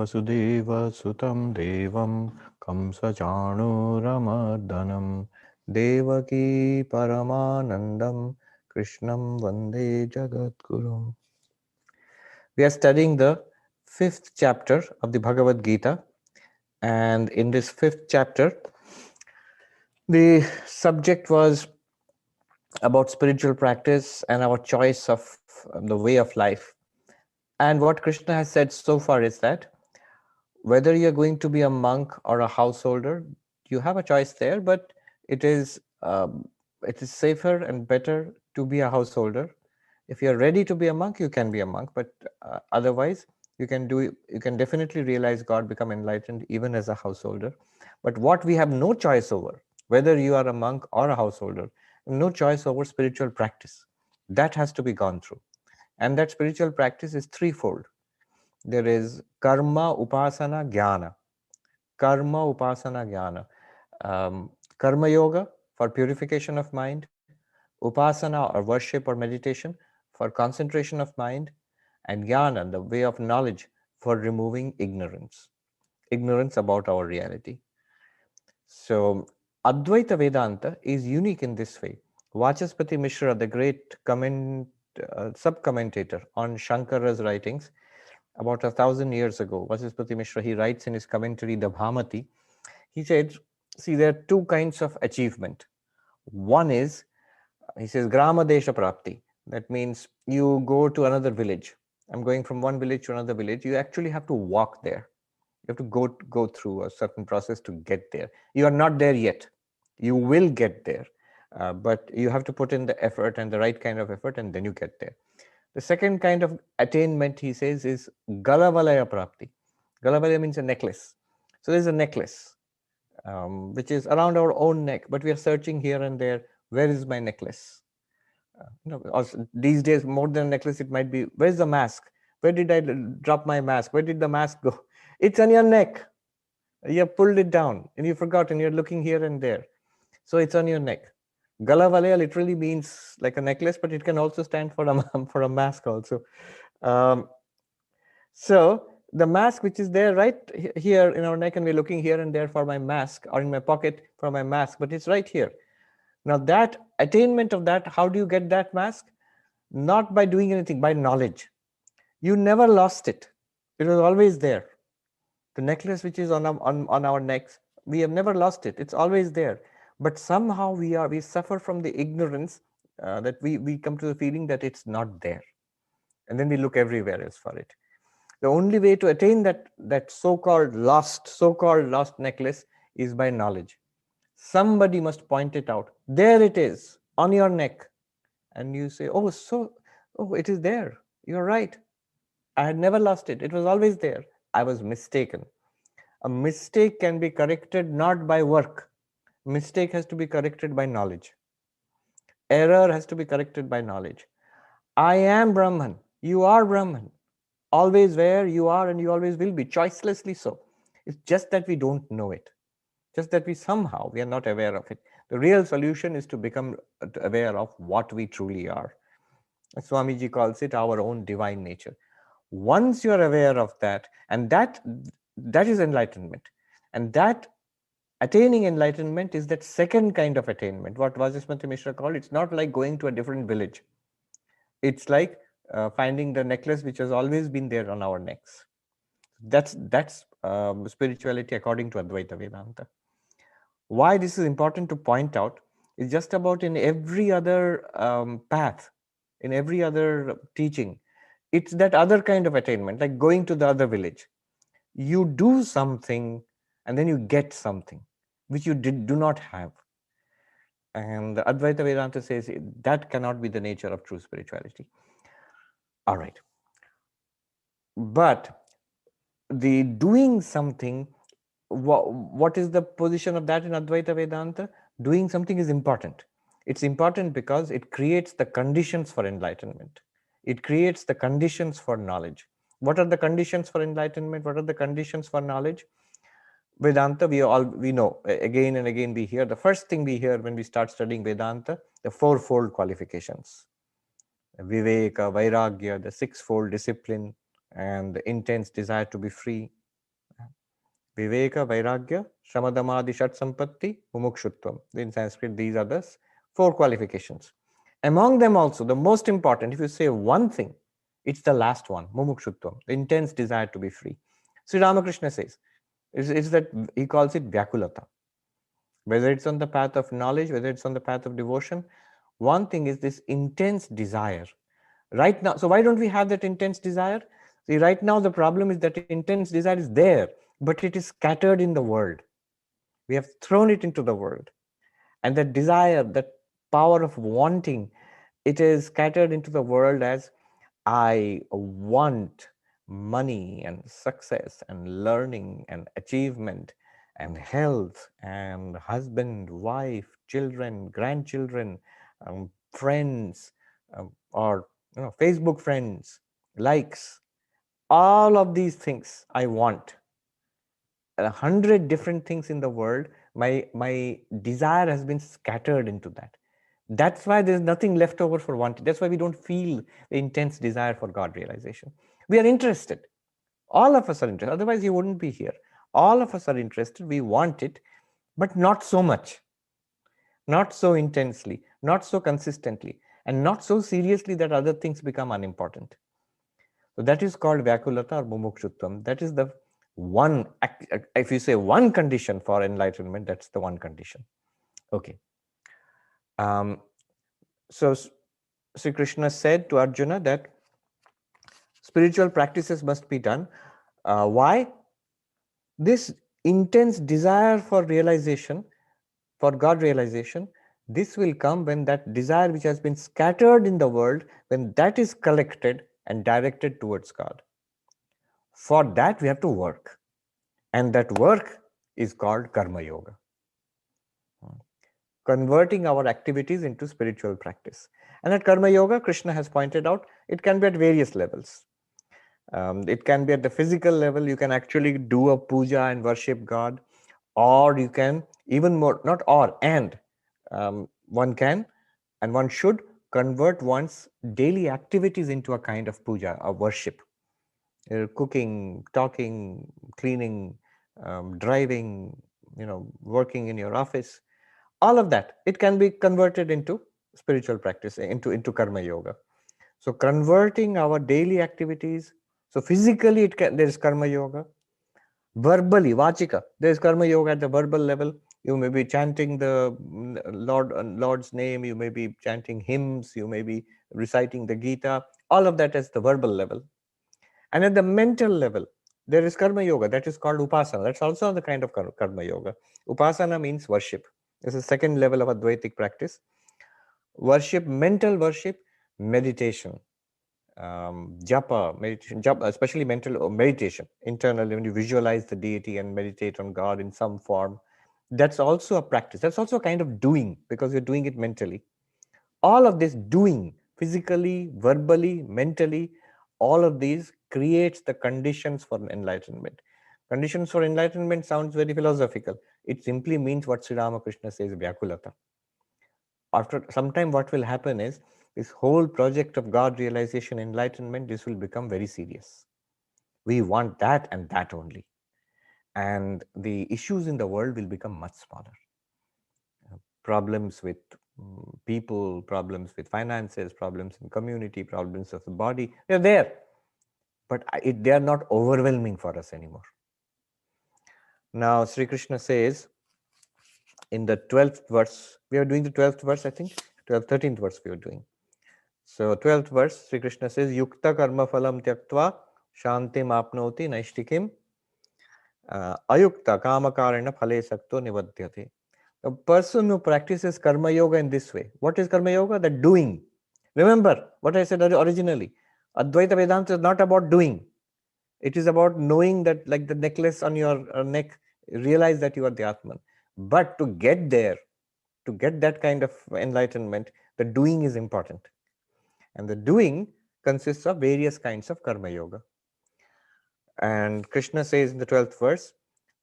Vasudeva Sutam Devam Kamsa-chanūramardanam Devaki Paramanandam Krishnam Vande Jagadgurum. We are studying the 5th chapter of the Bhagavad Gita, and in this 5th chapter, the subject was about spiritual practice and our choice of the way of life. And what Krishna has said so far is that whether you're going to be a monk or a householder, you have a choice there, but it is safer and better to be a householder. If you're ready to be a monk, you can be a monk, but otherwise you can definitely realize God, become enlightened even as a householder. But what we have no choice over, whether you are a monk or a householder, no choice over spiritual practice. That has to be gone through. And that spiritual practice is threefold. There is karma, upasana, jnana. Karma, upasana, jnana. Karma yoga for purification of mind, upasana or worship or meditation for concentration of mind, and jnana, the way of knowledge, for removing ignorance about our reality. So Advaita Vedanta is unique in this way. Vachaspati Mishra, the great sub-commentator on Shankara's writings, about 1,000 years ago, Vachaspati Mishra, he writes in his commentary, the Bhamati, he said, see, there are two kinds of achievement. One is, he says, Grama Desha Prapti. That means you go to another village. I'm going from one village to another village. You actually have to walk there. You have to go through a certain process to get there. You are not there yet. You will get there. But you have to put in the effort and the right kind of effort, and then you get there. The second kind of attainment, he says, is Galavalaya Prapti. Galavalaya means a necklace. So there's a necklace, which is around our own neck, but we are searching here and there. Where is my necklace? Also, these days, more than a necklace, it might be, where's the mask? Where did I drop my mask? Where did the mask go? It's on your neck. You have pulled it down and you forgot, and you're looking here and there. So it's on your neck. Galavalaya literally means like a necklace, but it can also stand for a mask also. So the mask which is there right here in our neck, and we're looking here and there for my mask, or in my pocket for my mask, but it's right here. Now that attainment of that, how do you get that mask? Not by doing anything, by knowledge. You never lost it. It was always there. The necklace which is on our necks, we have never lost it. It's always there. But somehow we suffer from the ignorance that we come to the feeling that it's not there. And then we look everywhere else for it. The only way to attain that so-called lost necklace is by knowledge. Somebody must point it out. There it is, on your neck. And you say, oh, it is there. You're right. I had never lost it. It was always there. I was mistaken. A mistake can be corrected not by work. Mistake has to be corrected by knowledge. Error has to be corrected by knowledge. I am Brahman. You are Brahman. Always where you are, and you always will be, choicelessly so. It's just that we don't know it. Just that we are not aware of it. The real solution is to become aware of what we truly are. Swamiji calls it our own divine nature. Once you are aware of that, and that is enlightenment. And that attaining enlightenment is that second kind of attainment, what Vachaspati Mishra called, it's not like going to a different village. It's like finding the necklace which has always been there on our necks. That's spirituality according to Advaita Vedanta. Why this is important to point out is just about in every other path, in every other teaching, it's that other kind of attainment, like going to the other village. You do something and then you get something which you do not have. And the Advaita Vedanta says that cannot be the nature of true spirituality. All right. But the doing something, what is the position of that in Advaita Vedanta? Doing something is important. It's important because it creates the conditions for enlightenment. It creates the conditions for knowledge. What are the conditions for enlightenment? What are the conditions for knowledge? Vedanta, we know, again and again we hear, the first thing we hear when we start studying Vedanta, the fourfold qualifications. Viveka, Vairagya, the sixfold discipline, and the intense desire to be free. Viveka, Vairagya, Shamadamadi, Shat Sampatti, Mumukshutvam. In Sanskrit, these are the 4 qualifications. Among them also, the most important, if you say one thing, it's the last one, Mumukshutvam, the intense desire to be free. Sri Ramakrishna says, is that he calls it Vyakulata. Whether it's on the path of knowledge, whether it's on the path of devotion, one thing is this intense desire. Right now, so why don't we have that intense desire? See, right now the problem is that intense desire is there, but it is scattered in the world. We have thrown it into the world. And that desire, that power of wanting, it is scattered into the world as I want money and success and learning and achievement and health and husband, wife, children, grandchildren, friends, or Facebook friends, likes, all of these things I want. 100 different things in the world, my desire has been scattered into that. That's why there's nothing left over for wanting. That's why we don't feel the intense desire for God realization. We are interested. All of us are interested. Otherwise, you wouldn't be here. All of us are interested. We want it, but not so much, not so intensely, not so consistently, and not so seriously that other things become unimportant. So that is called Vyakulata or Mumukshutvam. That is the one, if you say one condition for enlightenment, that's the one condition. Okay. So Sri Krishna said to Arjuna that spiritual practices must be done. Why? This intense desire for realization, for God realization, this will come when that desire which has been scattered in the world, when that is collected and directed towards God. For that we have to work. And that work is called karma yoga. Converting our activities into spiritual practice. And at karma yoga, Krishna has pointed out, it can be at various levels. It can be at the physical level. You can actually do a puja and worship God, or you can even more, not or, and one can and one should convert one's daily activities into a kind of puja or worship. Cooking, talking, cleaning, driving, working in your office, all of that, it can be converted into spiritual practice, into karma yoga. So converting our daily activities, so physically there is karma yoga. Verbally, vachika, there is karma yoga at the verbal level. You may be chanting the Lord's name, you may be chanting hymns, you may be reciting the Gita, all of that is the verbal level. And at the mental level, there is karma yoga, that is called upasana. That's also the kind of karma yoga. Upasana means worship. This is the second level of Advaitic practice. Worship, mental worship, meditation, japa, meditation, especially mental meditation, internally, when you visualize the deity and meditate on God in some form. That's also a practice. That's also a kind of doing, because you're doing it mentally. All of this doing, physically, verbally, mentally, all of these creates the conditions for enlightenment. Conditions for enlightenment sounds very philosophical. It simply means what Sri Ramakrishna says, Vyakulata. After some time, what will happen is, this whole project of God realization, enlightenment, this will become very serious. We want that and that only. And the issues in the world will become much smaller. Problems with people, problems with finances, problems in community, problems of the body, they're there. But they are not overwhelming for us anymore. Now, Sri Krishna says in the 12th verse, we are doing the 12th verse, I think, 13th verse we are doing. So 12th verse, Sri Krishna says, Yukta karma phalam tyaktva shantim apnoti naishtikim ayukta kama-karana phale sakto nivadyate. A person who practices karma yoga in this way. What is karma yoga? The doing. Remember what I said originally. Advaita Vedanta is not about doing. It is about knowing that, like the necklace on your neck, realize that you are the Atman. But to get there, to get that kind of enlightenment, the doing is important. And the doing consists of various kinds of karma yoga. And Krishna says in the 12th verse,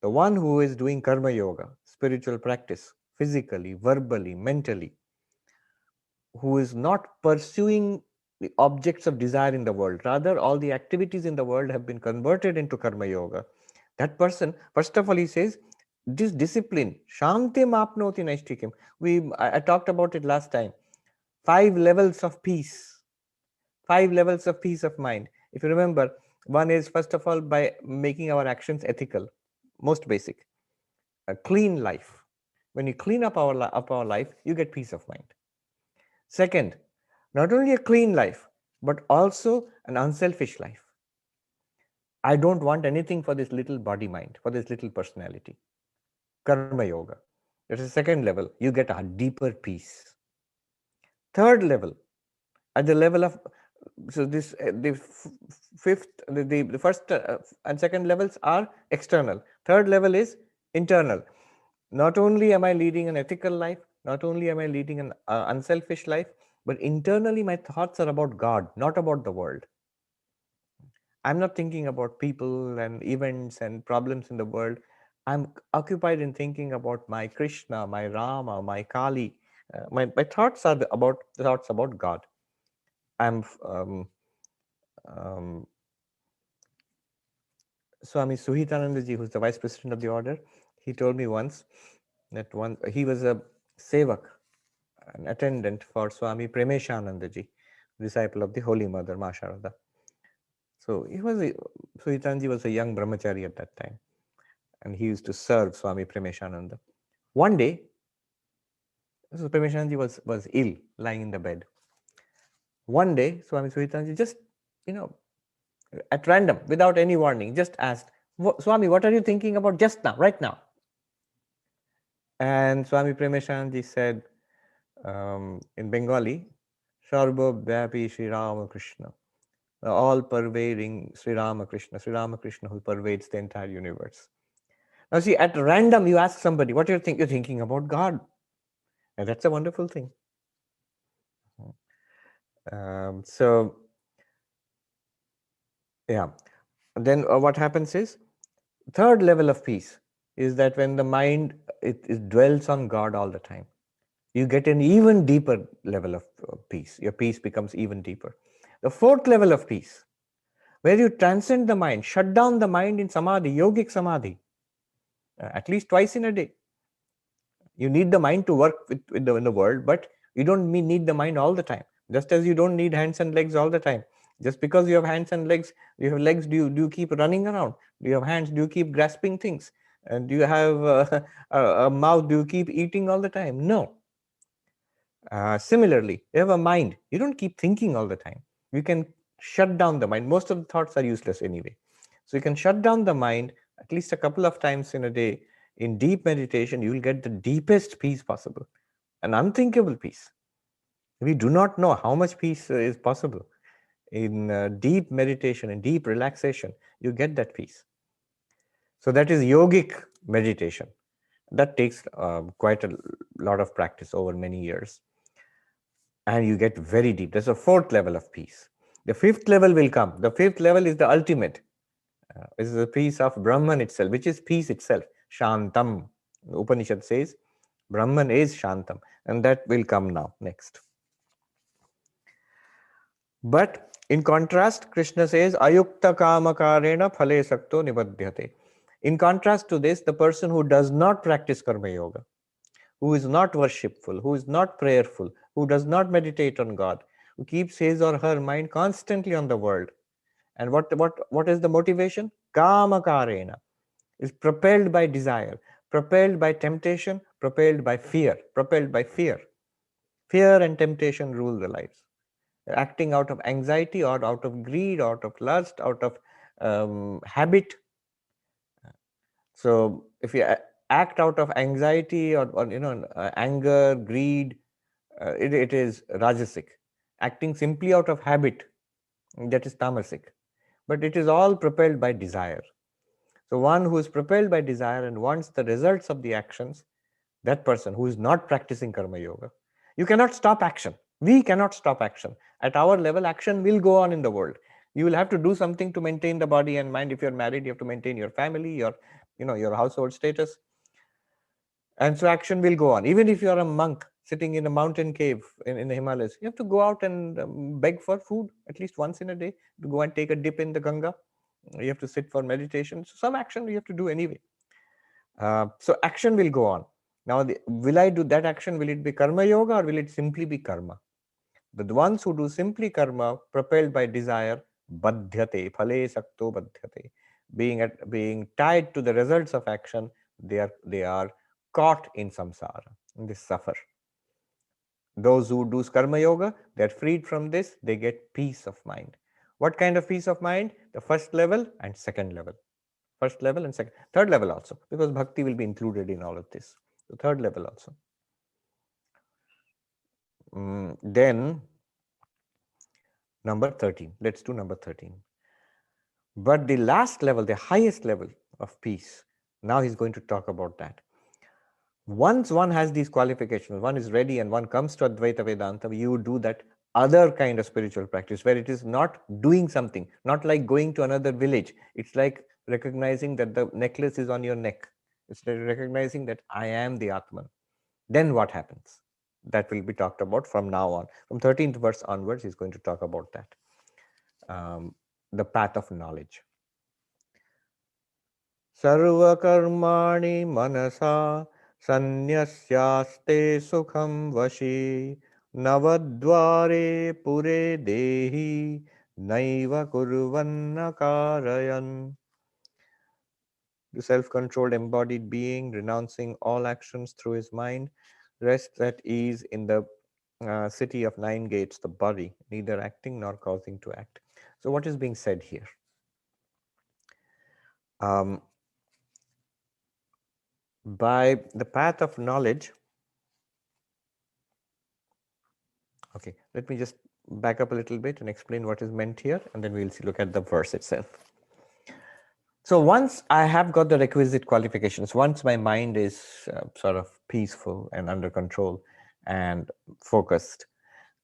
the one who is doing karma yoga, spiritual practice, physically, verbally, mentally, who is not pursuing the objects of desire in the world, rather all the activities in the world have been converted into karma yoga, That person, first of all, he says, this discipline, shantim apnoti naishtikim. I talked about it last time. 5 levels of peace. 5 levels of peace of mind. If you remember, one is, first of all, by making our actions ethical, most basic. A clean life. When you clean up our life, you get peace of mind. Second, not only a clean life, but also an unselfish life. I don't want anything for this little body mind, for this little personality. Karma yoga. That is the second level. You get a deeper peace. Third level, at the level of, so this the first and second levels are external. Third level is internal. Not only am I leading an ethical life, not only am I leading an unselfish life, but internally my thoughts are about God, not about the world. I'm not thinking about people and events and problems in the world. I'm occupied in thinking about my Krishna, my Rama, my Kali. My thoughts are about God. I'm Swami Suhitananda ji, who's the vice president of the order, he told me once that he was a sevak, an attendant for Swami Premeshananda ji, disciple of the Holy Mother, Ma Sharada. So Suhitananda ji was a young brahmachari at that time, and he used to serve Swami Premeshananda. One day, so Premeshananda ji was ill, lying in the bed. One day, Swami Suhitananda ji just, at random, without any warning, just asked, Swami, what are you thinking about just now, right now? And Swami Premeshananda said in Bengali, Sarva Vyapi Sri Ramakrishna, the all-pervading Sri Ramakrishna who pervades the entire universe. Now see, at random you ask somebody, what do you think? You're thinking about God. And that's a wonderful thing. So, yeah. Then what happens is, third level of peace is that when the mind it dwells on God all the time, you get an even deeper level of peace. Your peace becomes even deeper. The fourth level of peace, where you transcend the mind, shut down the mind in samadhi, yogic samadhi, at least twice in a day. You need the mind to work in the world, but you don't need the mind all the time. Just as you don't need hands and legs all the time. Just because you have hands and legs, you have legs, do you keep running around? Do you have hands? Do you keep grasping things? And do you have a mouth? Do you keep eating all the time? No. Similarly, you have a mind. You don't keep thinking all the time. You can shut down the mind. Most of the thoughts are useless anyway. So you can shut down the mind at least a couple of times in a day. In deep meditation, you will get the deepest peace possible, an unthinkable peace. We do not know how much peace is possible. In deep meditation, in deep relaxation, you get that peace. So that is yogic meditation. That takes quite a lot of practice over many years. And you get very deep. That's the fourth level of peace. The fifth level will come. The fifth level is the ultimate. This is the peace of Brahman itself, which is peace itself. Shantam. The Upanishad says Brahman is Shantam. And that will come now, next. But in contrast, Krishna says, Ayukta kama-karena phale sakto nibadhyate. In contrast to this, the person who does not practice karma yoga, who is not worshipful, who is not prayerful, who does not meditate on God, who keeps his or her mind constantly on the world. And what is the motivation? Kama-karena. Is propelled by desire, propelled by temptation, propelled by fear, Fear and temptation rule the lives. Acting out of anxiety or out of greed, out of lust, out of habit. So if you act out of anxiety or anger, greed, it is rajasic. Acting simply out of habit, that is tamasic. But it is all propelled by desire. So one who is propelled by desire and wants the results of the actions, that person who is not practicing karma yoga, you cannot stop action. We cannot stop action. At our level, action will go on in the world. You will have to do something to maintain the body and mind. If you're married, you have to maintain your family, your household status. And so action will go on. Even if you're a monk sitting in a mountain cave in the Himalayas, you have to go out and beg for food at least once in a day, to go and take a dip in the Ganga. You have to sit for meditation. So some action you have to do anyway. So action will go on. Now, will I do that action? Will it be karma yoga or will it simply be karma? The ones who do simply karma, propelled by desire, badhyate, phale sakto badhyate, being tied to the results of action, they are caught in samsara, and they suffer. Those who do karma yoga, they are freed from this, they get peace of mind. What kind of peace of mind? The first level and second level. First level and second, third level also, because bhakti will be included in all of this. The third level also. Then number 13. Let's do number 13. But the last level, the highest level of peace, now he's going to talk about that. Once one has these qualifications, one is ready and one comes to Advaita Vedanta, you do that other kind of spiritual practice where it is not doing something, not like going to another village. It's like recognizing that the necklace is on your neck. It's like recognizing that I am the Atman. Then what happens? That will be talked about from now on. From 13th verse onwards, he's going to talk about that. The path of knowledge. Sarva-karmāṇi manasā sannyasyāste sukhaṁ vaśhī nava-dvāre pure dehī naiva kurvan kārayan. The self-controlled embodied being, renouncing all actions through his mind, rests at ease in the city of 9 gates, the body, neither acting nor causing to act. So what is being said here? By the path of knowledge, okay, let me just back up a little bit and explain what is meant here, and then we'll look at the verse itself. So once I have got the requisite qualifications, once my mind is sort of peaceful and under control and focused,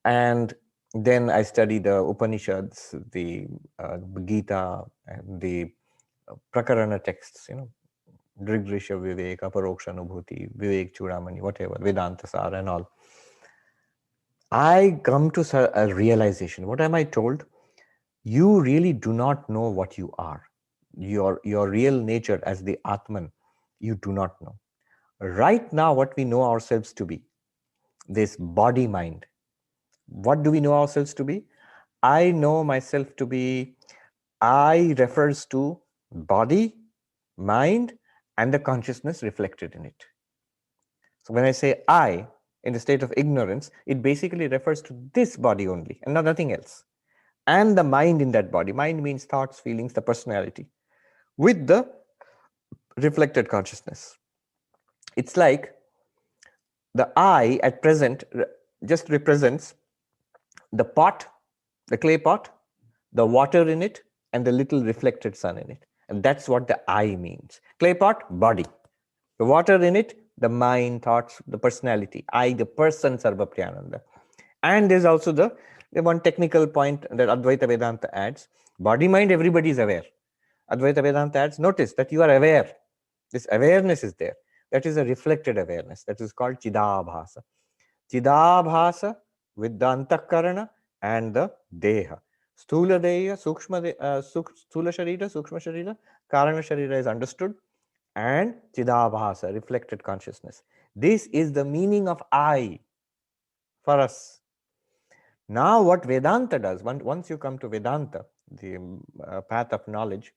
and then I study the Upanishads, the Gita, and the prakarana texts, Drigdrishya Vivek, Aparoksha Anubhuti, Vivek Chudamani, whatever, Vedanta Sara and all. I come to a realization. What am I told? You really do not know what you are. Your real nature as the Atman, you do not know. Right now, what we know ourselves to be, this body-mind. What do we know ourselves to be? I know myself to be, I refers to body, mind, and the consciousness reflected in it. So when I say I, in the state of ignorance, it basically refers to this body only and nothing else. And the mind in that body. Mind means thoughts, feelings, the personality, with the reflected consciousness. It's like the I at present just represents the pot, the clay pot, the water in it, and the little reflected sun in it. And that's what the I means. Clay pot, body. The water in it, the mind, thoughts, the personality. I, the person, Sarvapriyananda. And there's also the one technical point that Advaita Vedanta adds. Body, mind, everybody is aware. Advaita Vedanta adds, notice that you are aware. This awareness is there. That is a reflected awareness. That is called Chidabhasa. Chidabhasa with the antakarana and the deha. Sthula deha, sthula sharira, sukshma sharira, karana sharira is understood, and Chidabhasa, reflected consciousness. This is the meaning of I for us. Now what Vedanta does, once you come to Vedanta, the path of knowledge,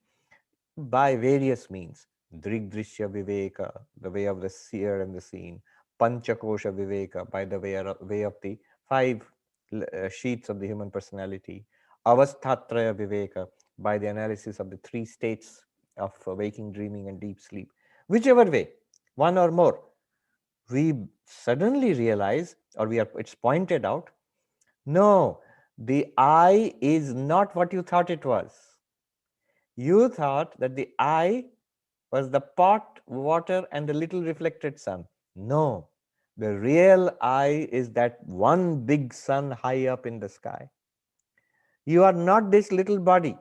by various means, Drigdrishya Viveka, the way of the seer and the seen, Panchakosha Viveka, by the way of the 5 sheets of the human personality, Avasthatraya Viveka, by the analysis of the 3 states of waking, dreaming, and deep sleep. Whichever way, one or more, we suddenly realize, or it's pointed out, no, the I is not what you thought it was. You thought that the I was the pot, water, and the little reflected sun. No, the real I is that one big sun high up in the sky. You are not this little body.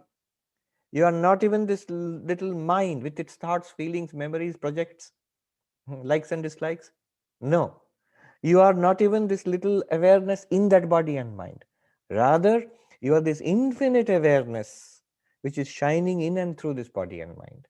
You are not even this little mind with its thoughts, feelings, memories, projects, likes and dislikes. No, you are not even this little awareness in that body and mind. Rather, you are this infinite awareness which is shining in and through this body and mind.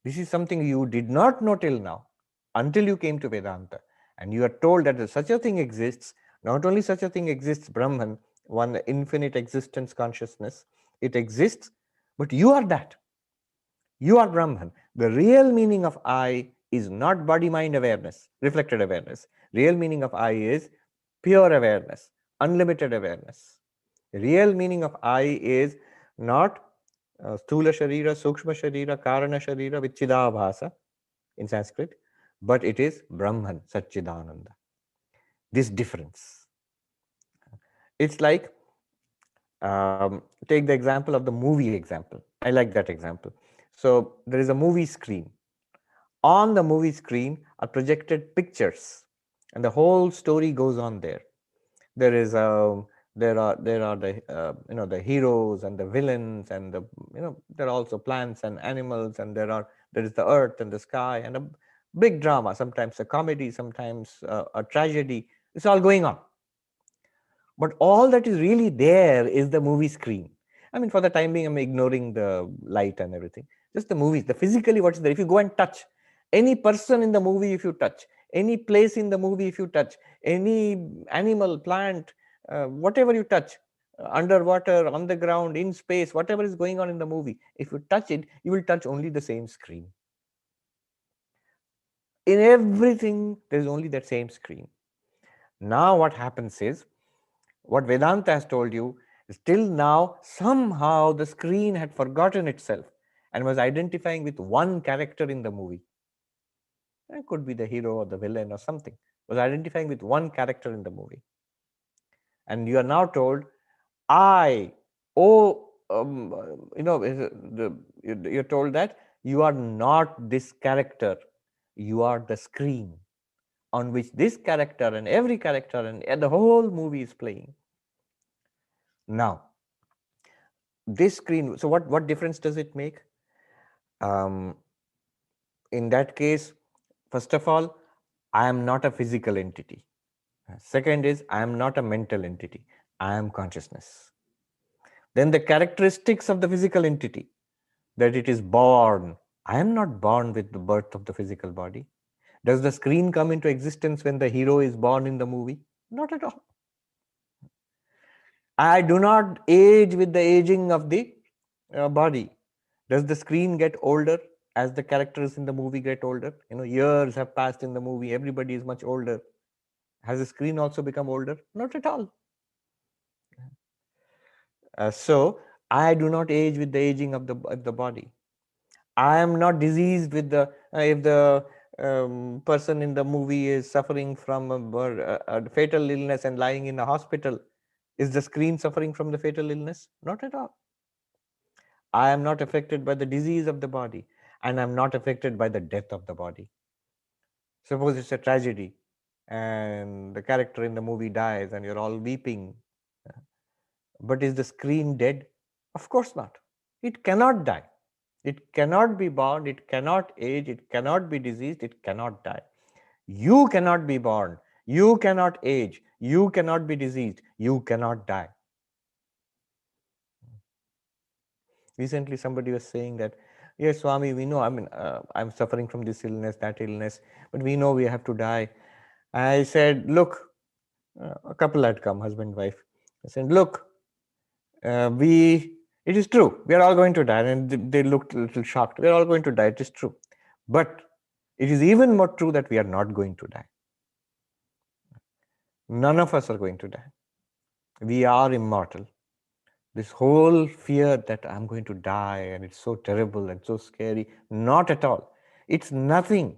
This is something you did not know till now, until you came to Vedanta. And you are told that such a thing exists. Not only such a thing exists, Brahman, one infinite existence consciousness, it exists, but you are that. You are Brahman. The real meaning of I is not body-mind awareness, reflected awareness. Real meaning of I is pure awareness, unlimited awareness. Real meaning of I is not sthula sharira, sukshma sharira, karana sharira, vichidabhasa in Sanskrit, but it is Brahman, Satchidananda. This difference. It's like, take the example of the movie example. I like that example. So there is a movie screen. On the movie screen are projected pictures, and the whole story goes on there. There is there are the the heroes and the villains, and there are also plants and animals, and there is the earth and the sky, and a big drama, sometimes a comedy, sometimes a tragedy. It's all going on. But all that is really there is the movie screen. I mean, for the time being, I'm ignoring the light and everything. Just the movies, the physically what's there. If you go and touch any person in the movie, if you touch any place in the movie, if you touch any animal, plant, whatever you touch, underwater, on the ground, in space, whatever is going on in the movie, if you touch it, you will touch only the same screen. In everything, there is only that same screen. Now what happens is, what Vedanta has told you is, till now, somehow the screen had forgotten itself and was identifying with one character in the movie. It could be the hero or the villain or something. Was identifying with one character in the movie. And you are now told, you're told that you are not this character. You are the screen on which this character and every character and the whole movie is playing. Now, this screen, so what difference does it make? In that case, first of all, I am not a physical entity. Second is, I am not a mental entity. I am consciousness. Then the characteristics of the physical entity, that it is born. I am not born with the birth of the physical body. Does the screen come into existence when the hero is born in the movie? Not at all. I do not age with the aging of the body. Does the screen get older as the characters in the movie get older? Years have passed in the movie. Everybody is much older. Has the screen also become older? Not at all. So I do not age with the aging of the body. I am not diseased with the if the person in the movie is suffering from a fatal illness and lying in a hospital. Is the screen suffering from the fatal illness? Not at all. I am not affected by the disease of the body, and I'm not affected by the death of the body. Suppose it's a tragedy and the character in the movie dies and you're all weeping. But is the screen dead? Of course not. It cannot die. It cannot be born. It cannot age. It cannot be diseased. It cannot die. You cannot be born. You cannot age. You cannot be diseased. You cannot die. Recently, somebody was saying that, yes, Swami, we know, I'm suffering from this illness, that illness, but we know we have to die. I said, look, a couple had come, husband, wife. I said, look, it is true, we are all going to die. And they looked a little shocked. We are all going to die, it is true. But it is even more true that we are not going to die. None of us are going to die. We are immortal. This whole fear that I'm going to die and it's so terrible and so scary, not at all. It's nothing.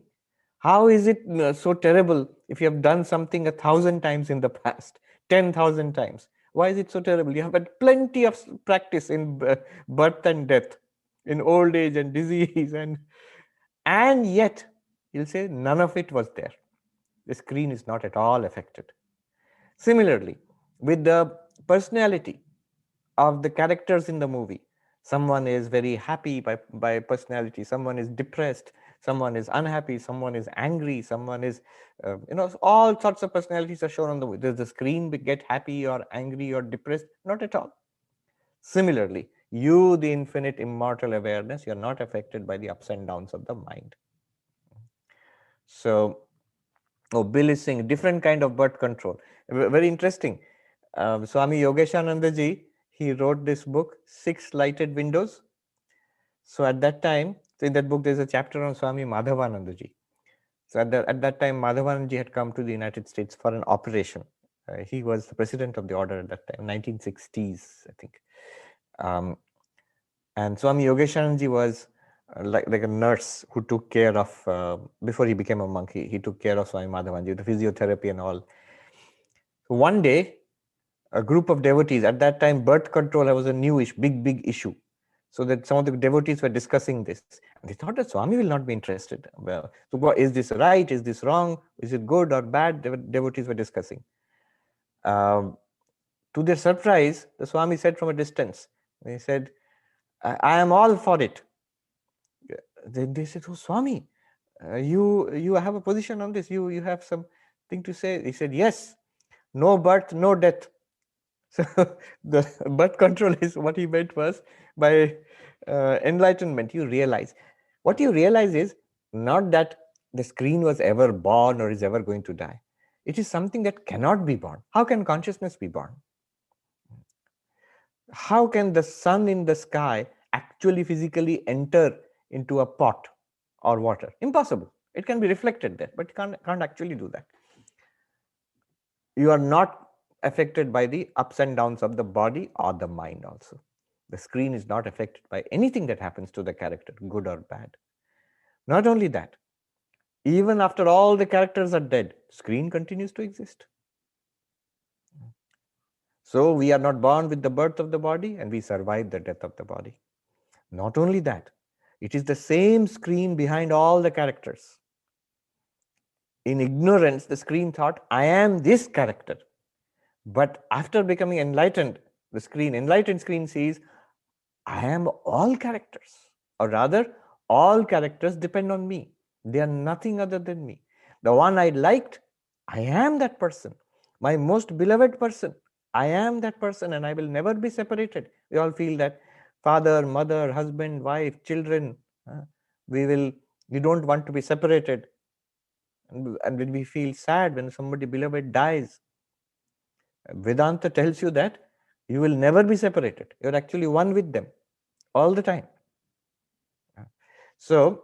How is it so terrible if you have done something 1,000 times in the past, 10,000 times? Why is it so terrible? You have had plenty of practice in birth and death, in old age and disease, and yet you'll say none of it was there. The screen is not at all affected. Similarly, with the personality of the characters in the movie, someone is very happy by personality, someone is depressed, someone is unhappy, someone is angry, someone is all sorts of personalities are shown on the movie. Does the screen get happy or angry or depressed? Not at all. Similarly, You, the infinite immortal awareness, you're not affected by the ups and downs of the mind. So, Bill is saying different kind of birth control. Very interesting. Swami Yogeshananda ji, he wrote this book, Six Lighted Windows. So at that time, so in that book, there's a chapter on Swami Madhavananda ji. So at that time, Madhavananda ji had come to the United States for an operation. He was the president of the order at that time, 1960s, I think. And Swami Yogeshananda ji was like a nurse who took care of, before he became a monk, he took care of Swami Madhavananda ji, the physiotherapy and all. So one day, a group of devotees, at that time, birth control was a newish, big issue. So that some of the devotees were discussing this. And they thought that Swami will not be interested. Well, so is this right? Is this wrong? Is it good or bad? Devotees were discussing. To their surprise, the Swami said from a distance, he said, I am all for it. Then they said, oh, Swami, you have a position on this. You have something to say. He said, yes, no birth, no death. So the birth control is what he meant was by enlightenment, you realize. What you realize is not that the screen was ever born or is ever going to die. It is something that cannot be born. How can consciousness be born? How can the sun in the sky actually physically enter into a pot or water? Impossible. It can be reflected there, but can't actually do that. You are not affected by the ups and downs of the body or the mind also. The screen is not affected by anything that happens to the character, good or bad. Not only that, even after all the characters are dead, screen continues to exist. So we are not born with the birth of the body and we survive the death of the body. Not only that, it is the same screen behind all the characters. In ignorance, the screen thought, I am this character. But after becoming enlightened, the enlightened screen sees, I am all characters. Or rather, all characters depend on me. They are nothing other than me. The one I liked, I am that person. My most beloved person, I am that person and I will never be separated. We all feel that father, mother, husband, wife, children, we don't want to be separated. And when we feel sad when somebody beloved dies, Vedanta tells you that you will never be separated. You're actually one with them all the time. So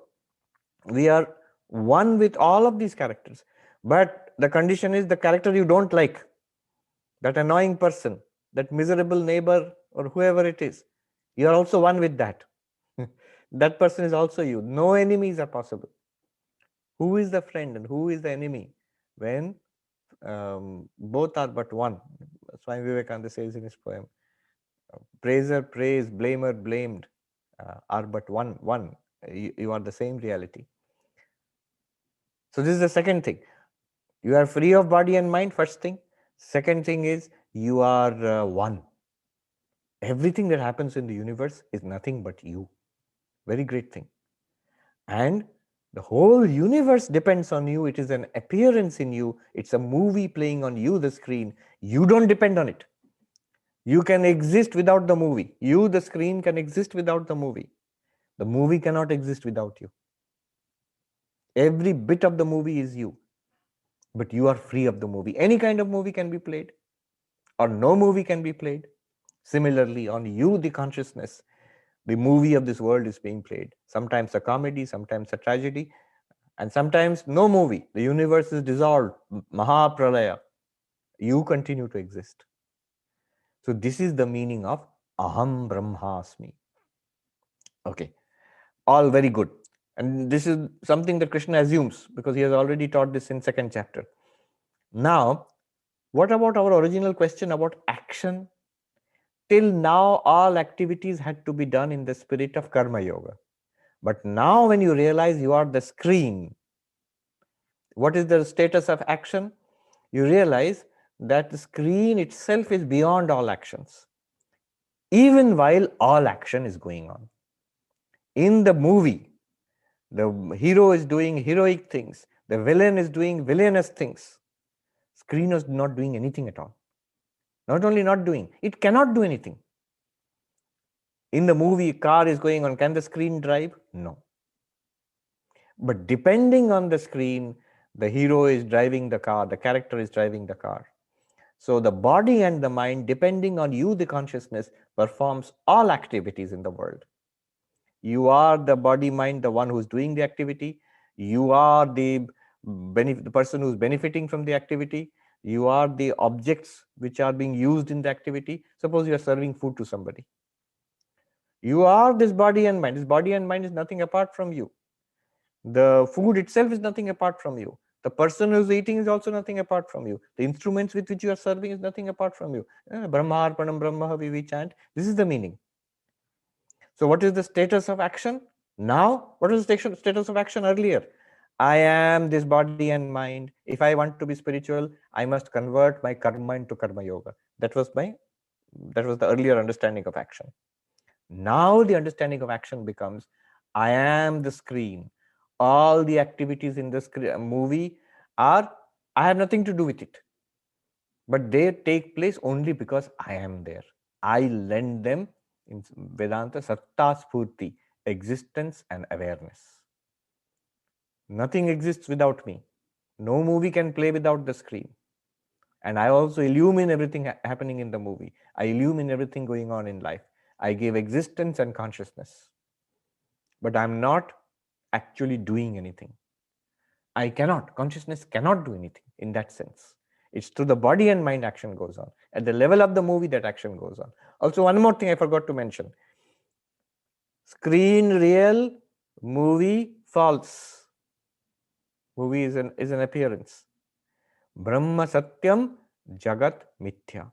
we are one with all of these characters. But the condition is the character you don't like, that annoying person, that miserable neighbor or whoever it is, you are also one with that. That person is also you. No enemies are possible. Who is the friend and who is the enemy? When both are but one. Swami Vivekananda says in his poem, praiser praised, blamer blamed, are but one. You are the same reality. So this is the second thing. You are free of body and mind, first thing. Second thing is you are one. Everything that happens in the universe is nothing but you. Very great thing. And the whole universe depends on you. It is an appearance in you. It's a movie playing on you, the screen. You don't depend on it. You can exist without the movie. You, the screen, can exist without the movie. The movie cannot exist without you. Every bit of the movie is you. But you are free of the movie. Any kind of movie can be played, or no movie can be played. Similarly, on you, the consciousness, the movie of this world is being played. Sometimes a comedy, sometimes a tragedy, and sometimes no movie. The universe is dissolved, Mahapralaya. You continue to exist. So this is the meaning of Aham Brahmasmi. Okay, all very good. And this is something that Krishna assumes because he has already taught this in 2nd chapter. Now, what about our original question about action? Till now, all activities had to be done in the spirit of karma yoga. But now when you realize you are the screen, what is the status of action? You realize that the screen itself is beyond all actions, even while all action is going on. In the movie, the hero is doing heroic things, the villain is doing villainous things. Screen is not doing anything at all. Not only not doing, it cannot do anything. In the movie, car is going on. Can the screen drive? No. But depending on the screen, the hero is driving the car, the character is driving the car. So the body and the mind, depending on you, the consciousness, performs all activities in the world. You are the body mind, the one who's doing the activity. You are the person who's benefiting from the activity. You are the objects which are being used in the activity. Suppose you are serving food to somebody. You are this body and mind. This body and mind is nothing apart from you. The food itself is nothing apart from you. The person who's eating is also nothing apart from you. The instruments with which you are serving is nothing apart from you. Brahmarpanam Brahma we chant. This is the meaning. So what is the status of action now? What is the status of action earlier? I am this body and mind. If I want to be spiritual, I must convert my karma into karma yoga. That was the earlier understanding of action. Now the understanding of action becomes, I am the screen. All the activities in this movie I have nothing to do with it. But they take place only because I am there. I lend them, in Vedanta, satta spurti, existence and awareness. Nothing exists without me. No movie can play without the screen. And I also illumine everything happening in the movie. I illumine everything going on in life. I give existence and consciousness. But I'm not actually doing anything. Consciousness cannot do anything in that sense. It's through the body and mind action goes on. At the level of the movie, that action goes on. Also, one more thing I forgot to mention. Screen real, movie false. Movie is an appearance. Brahma satyam, jagat mithya.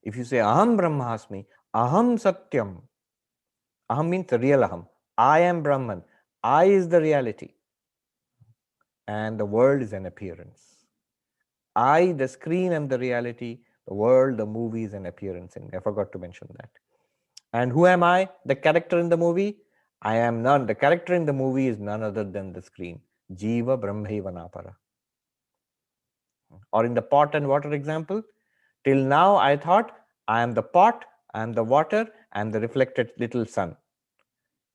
If you say aham brahmasmi, aham satyam. Aham means the real aham. I am Brahman. I is the reality. And the world is an appearance. I, the screen, am the reality. The world, the movie is an appearance. And I forgot to mention that. And who am I? The character in the movie? I am none. The character in the movie is none other than the screen. Jiva Brahmaiva Napara. Or in the pot and water example, till now I thought I am the pot, I am the water, I am the reflected little sun.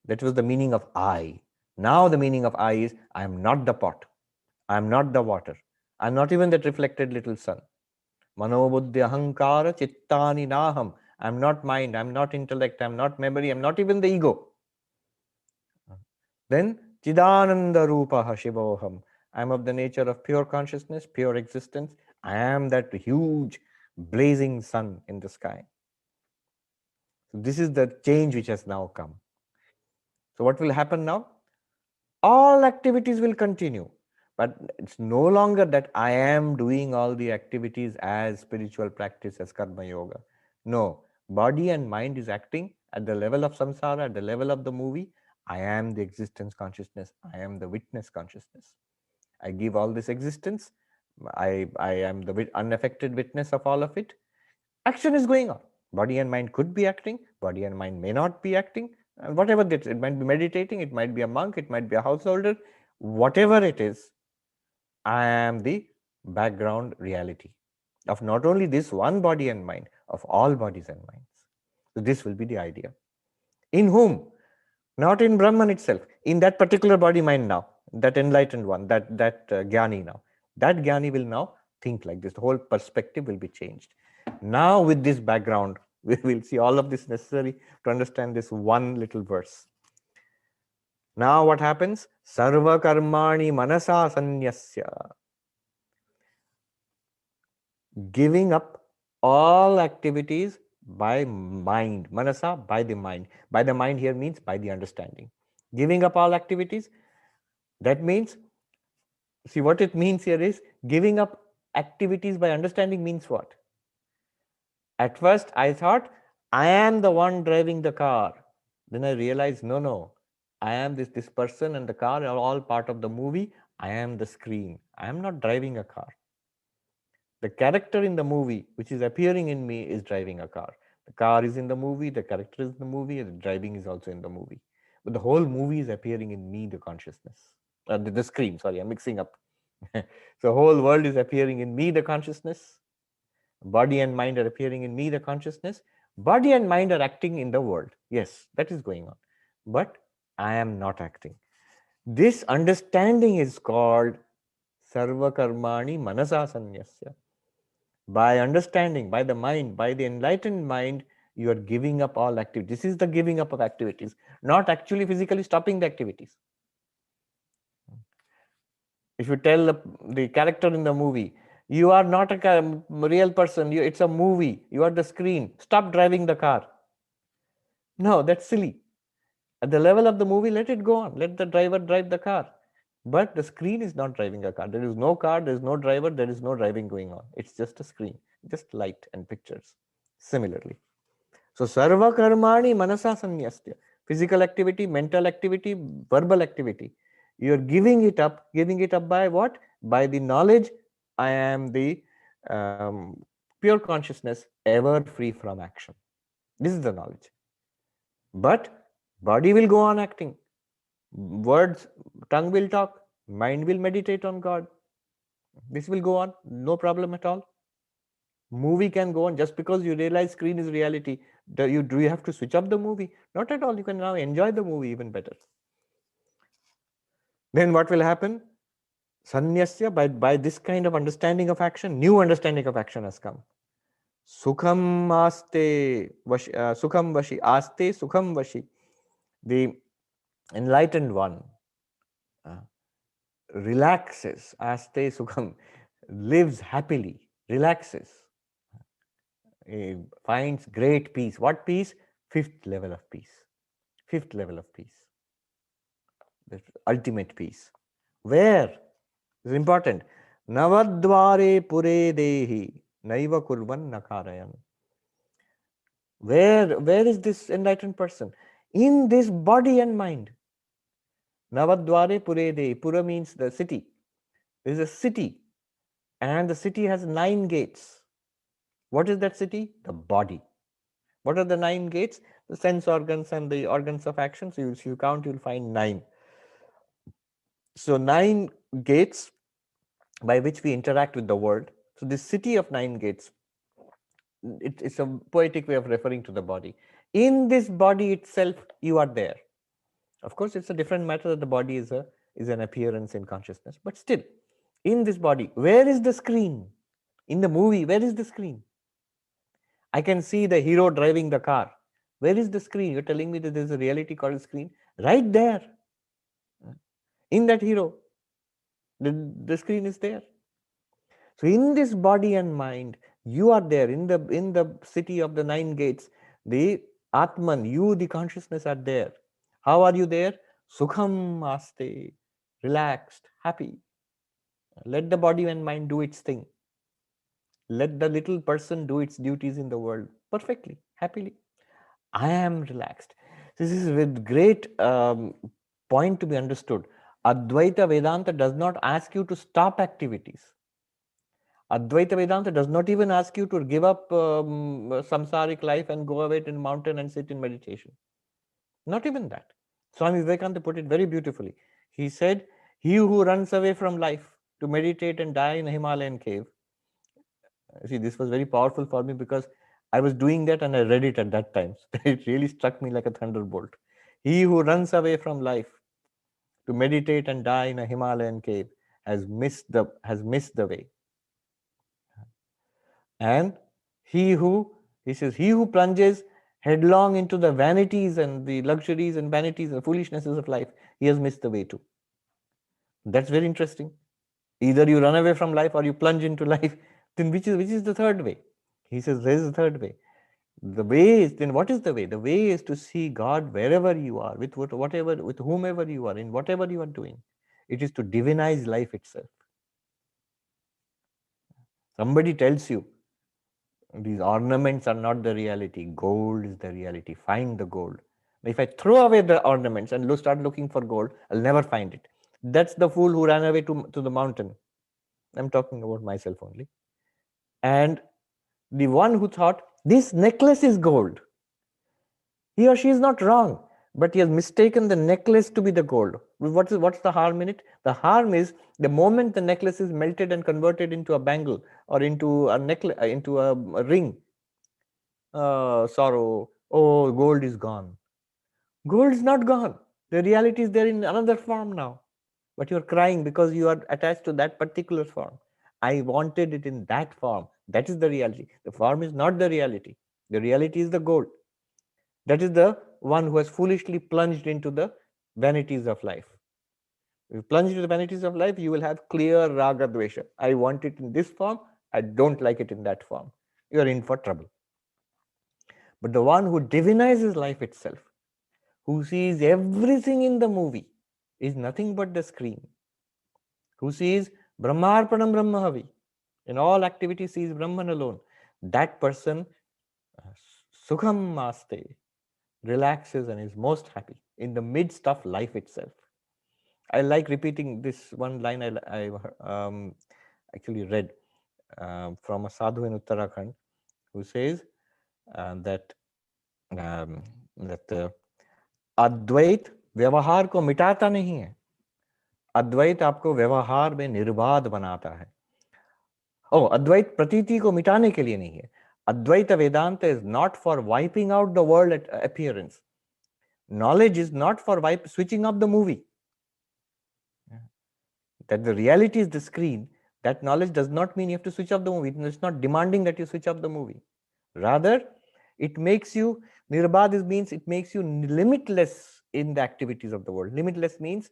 That was the meaning of I. Now the meaning of I is I am not the pot. I am not the water. I am not even that reflected little sun. Mano buddhi ahankara chittani naham. I am not mind, I am not intellect, I am not memory, I am not even the ego. Then Chidananda Rupaha Shivoham. I am of the nature of pure consciousness, pure existence. I am that huge blazing sun in the sky. So this is the change which has now come. So what will happen now? All activities will continue. But it's no longer that I am doing all the activities as spiritual practice, as karma yoga. No, body and mind is acting at the level of samsara, at the level of the movie. I am the existence consciousness. I am the witness consciousness. I give all this existence. I am the unaffected witness of all of it. Action is going on. Body and mind could be acting. Body and mind may not be acting. And whatever it is, it might be meditating. It might be a monk. It might be a householder. Whatever it is, I am the background reality of not only this one body and mind, of all bodies and minds. So this will be the idea. In whom? Not in Brahman itself, in that particular body mind now, that enlightened one, that Jnani now. That Jnani will now think like this. The whole perspective will be changed. Now with this background, we will see all of this necessary to understand this one little verse. Now what happens? Sarva-karmāṇi manasā sannyasyāste. Giving up all activities by mind. Manasa, by the mind. By the mind here means by the understanding. Giving up all activities, that means, see what it means here is, giving up activities by understanding means what? At first I thought, I am the one driving the car. Then I realized, no, I am this person and the car are all part of the movie. I am the screen. I am not driving a car. The character in the movie, which is appearing in me, is driving a car. The car is in the movie, the character is in the movie, and the driving is also in the movie. But the whole movie is appearing in me, the consciousness. The screen, sorry, I'm mixing up. So whole world is appearing in me, the consciousness. Body and mind are appearing in me, the consciousness. Body and mind are acting in the world. Yes, that is going on. But I am not acting. This understanding is called sarva-karmāṇi manasā sannyasyāste. By understanding, by the mind, by the enlightened mind, you are giving up all activities. This is the giving up of activities, not actually physically stopping the activities. If you tell the character in the movie, you are not a real person, it's a movie, you are the screen, stop driving the car. No, that's silly. At the level of the movie, let it go on. Let the driver drive the car. But the screen is not driving a car. There is no car, there is no driver, there is no driving going on. It's just a screen, just light and pictures. Similarly. So, sarva-karmāṇi manasā sannyasyāste. Physical activity, mental activity, verbal activity. You are giving it up by what? By the knowledge, I am the pure consciousness, ever free from action. This is the knowledge. But body will go on acting. Words, tongue will talk, mind will meditate on God. This will go on, no problem at all. Movie can go on. Just because you realize screen is reality, do you have to switch off the movie? Not at all. You can now enjoy the movie even better. Then what will happen? Sannyasya, by this kind of understanding of action, new understanding of action has come. Sukhaṁ aste, sukhaṁ vaśhī, aste sukhaṁ vaśhī. The enlightened one relaxes, aste sukhaṁ, lives happily, relaxes, finds great peace. What peace? Fifth level of peace. Fifth level of peace. The ultimate peace. Where? It's important. Nava-dvāre pure dehī, naiva kurvan na kārayan. Where is this enlightened person? In this body and mind. Nava-dvāre pure dehī. Pura means the city. There is a city, and the city has 9 gates. What is that city? The body. What are the 9 gates? The sense organs and the organs of action. So you count, you'll find 9. So 9 gates by which we interact with the world. So this city of 9 gates, it's a poetic way of referring to the body. In this body itself, you are there. Of course, it's a different matter that the body is an appearance in consciousness. But still, in this body, where is the screen? In the movie, where is the screen? I can see the hero driving the car. Where is the screen? You're telling me that there's a reality called a screen? Right there. In that hero, the screen is there. So in this body and mind, you are there in the city of the 9 gates. The Atman, you, the consciousness, are there. How are you there? Sukhaṁ aste, relaxed, happy. Let the body and mind do its thing. Let the little person do its duties in the world perfectly, happily. I am relaxed. This is with great point to be understood. Advaita Vedanta does not ask you to stop activities. Advaita Vedanta does not even ask you to give up samsaric life and go away in a mountain and sit in meditation. Not even that. Swami Vivekananda put it very beautifully. He said, he who runs away from life to meditate and die in a Himalayan cave. See, this was very powerful for me because I was doing that and I read it at that time. It really struck me like a thunderbolt. He who runs away from life to meditate and die in a Himalayan cave has missed the way. And he says, he who plunges headlong into the vanities and the luxuries and vanities and foolishnesses of life, he has missed the way too. That's very interesting. Either you run away from life or you plunge into life. Then which is the third way? He says, there is the third way. The way is, then what is the way? The way is to see God wherever you are, with whomever you are, in whatever you are doing. It is to divinize life itself. Somebody tells you, these ornaments are not the reality. Gold is the reality. Find the gold. If I throw away the ornaments and start looking for gold, I'll never find it. That's the fool who ran away to the mountain. I'm talking about myself only. And the one who thought, this necklace is gold. He or she is not wrong, but he has mistaken the necklace to be the gold. What's the harm in it? The harm is the moment the necklace is melted and converted into a bangle or into a necklace, into a ring, sorrow. Oh, gold is gone. Gold is not gone. The reality is there in another form now. But you're crying because you are attached to that particular form. I wanted it in that form. That is the reality. The form is not the reality. The reality is the gold. That is the one who has foolishly plunged into the vanities of life. If you plunge into the vanities of life, you will have clear raga dvesha. I want it in this form. I don't like it in that form. You are in for trouble. But the one who divinizes life itself, who sees everything in the movie, is nothing but the screen. Who sees Brahmarpanam Brahmahavi, in all activities sees Brahman alone. That person, sukhaṁ, relaxes and is most happy in the midst of life itself. I like repeating this one line I actually read from a sadhu in Uttarakhand who says that अद्वैत व्यवहार को मिटाता नहीं है, अद्वैत आपको व्यवहार में निर्बाध बनाता है. अद्वैत प्रतीति को मिटाने के लिए नहीं है. Advaita Vedanta is not for wiping out the world appearance. Knowledge is not for switching off the movie. That the reality is the screen, that knowledge does not mean you have to switch off the movie. It's not demanding that you switch off the movie. Rather, it makes you, nirbad means it makes you limitless in the activities of the world. Limitless means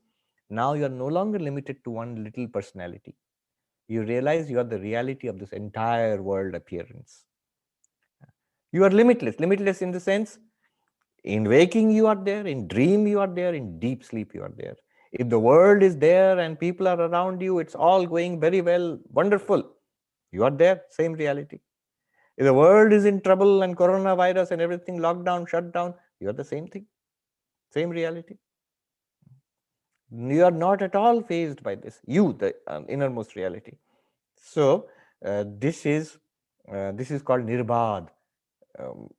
now you are no longer limited to one little personality. You realize you are the reality of this entire world appearance. You are limitless. Limitless in the sense, in waking you are there, in dream you are there, in deep sleep you are there. If the world is there and people are around you, it's all going very well, wonderful. You are there, same reality. If the world is in trouble and coronavirus and everything locked down, shut down, you are the same thing, same reality. You are not at all fazed by this, you, the innermost reality. So this is called nirbad,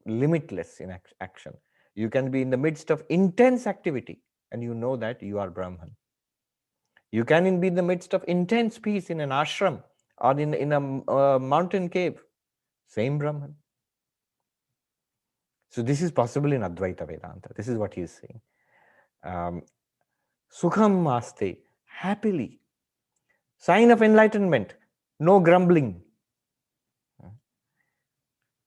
limitless in action. You can be in the midst of intense activity and you know that you are Brahman. You can be in the midst of intense peace in an ashram or in a mountain cave, same Brahman. So this is possible in Advaita Vedanta. This is what he is saying. Sukhaṁ, happily. Sign of enlightenment, no grumbling.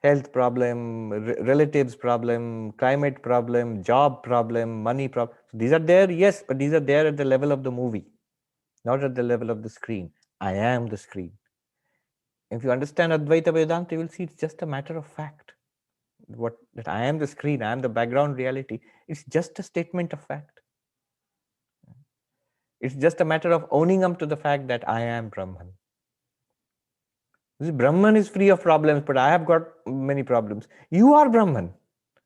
Health problem, relatives problem, climate problem, job problem, money problem. So these are there, yes, but these are there at the level of the movie, not at the level of the screen. I am the screen. If you understand Advaita Vedanta, you will see it's just a matter of fact. That I am the screen, I am the background reality. It's just a statement of fact. It's just a matter of owning up to the fact that I am Brahman. Brahman is free of problems, but I have got many problems. You are Brahman.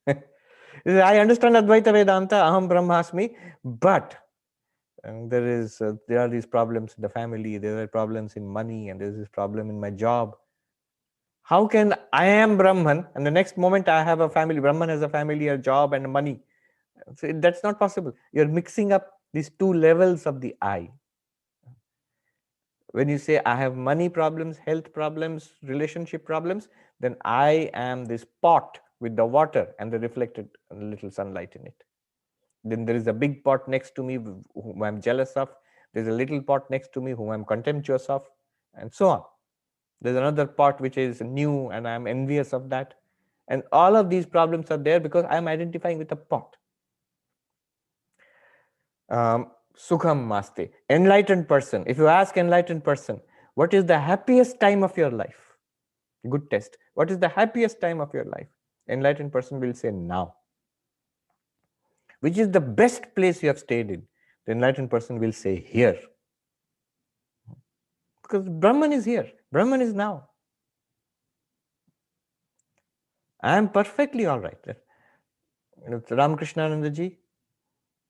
I understand Advaita Vedanta, Aham Brahmasmi, but there are these problems in the family, there are problems in money, and there is this problem in my job. How can I am Brahman and the next moment I have a family? Brahman has a family, a job, and money. So that's not possible. You're mixing up these two levels of the I. When you say I have money problems, health problems, relationship problems, then I am this pot with the water and the reflected little sunlight in it. Then there is a big pot next to me whom I'm jealous of. There's a little pot next to me whom I'm contemptuous of, and so on. There's another pot which is new and I'm envious of that. And all of these problems are there because I'm identifying with a pot. Sukhaṁ, enlightened person. If you ask enlightened person, what is the happiest time of your life? Good test. What is the happiest time of your life? Enlightened person will say now. Which is the best place you have stayed in? The enlightened person will say here. Because Brahman is here. Brahman is now. I am perfectly all right. Ramakrishnananda ji.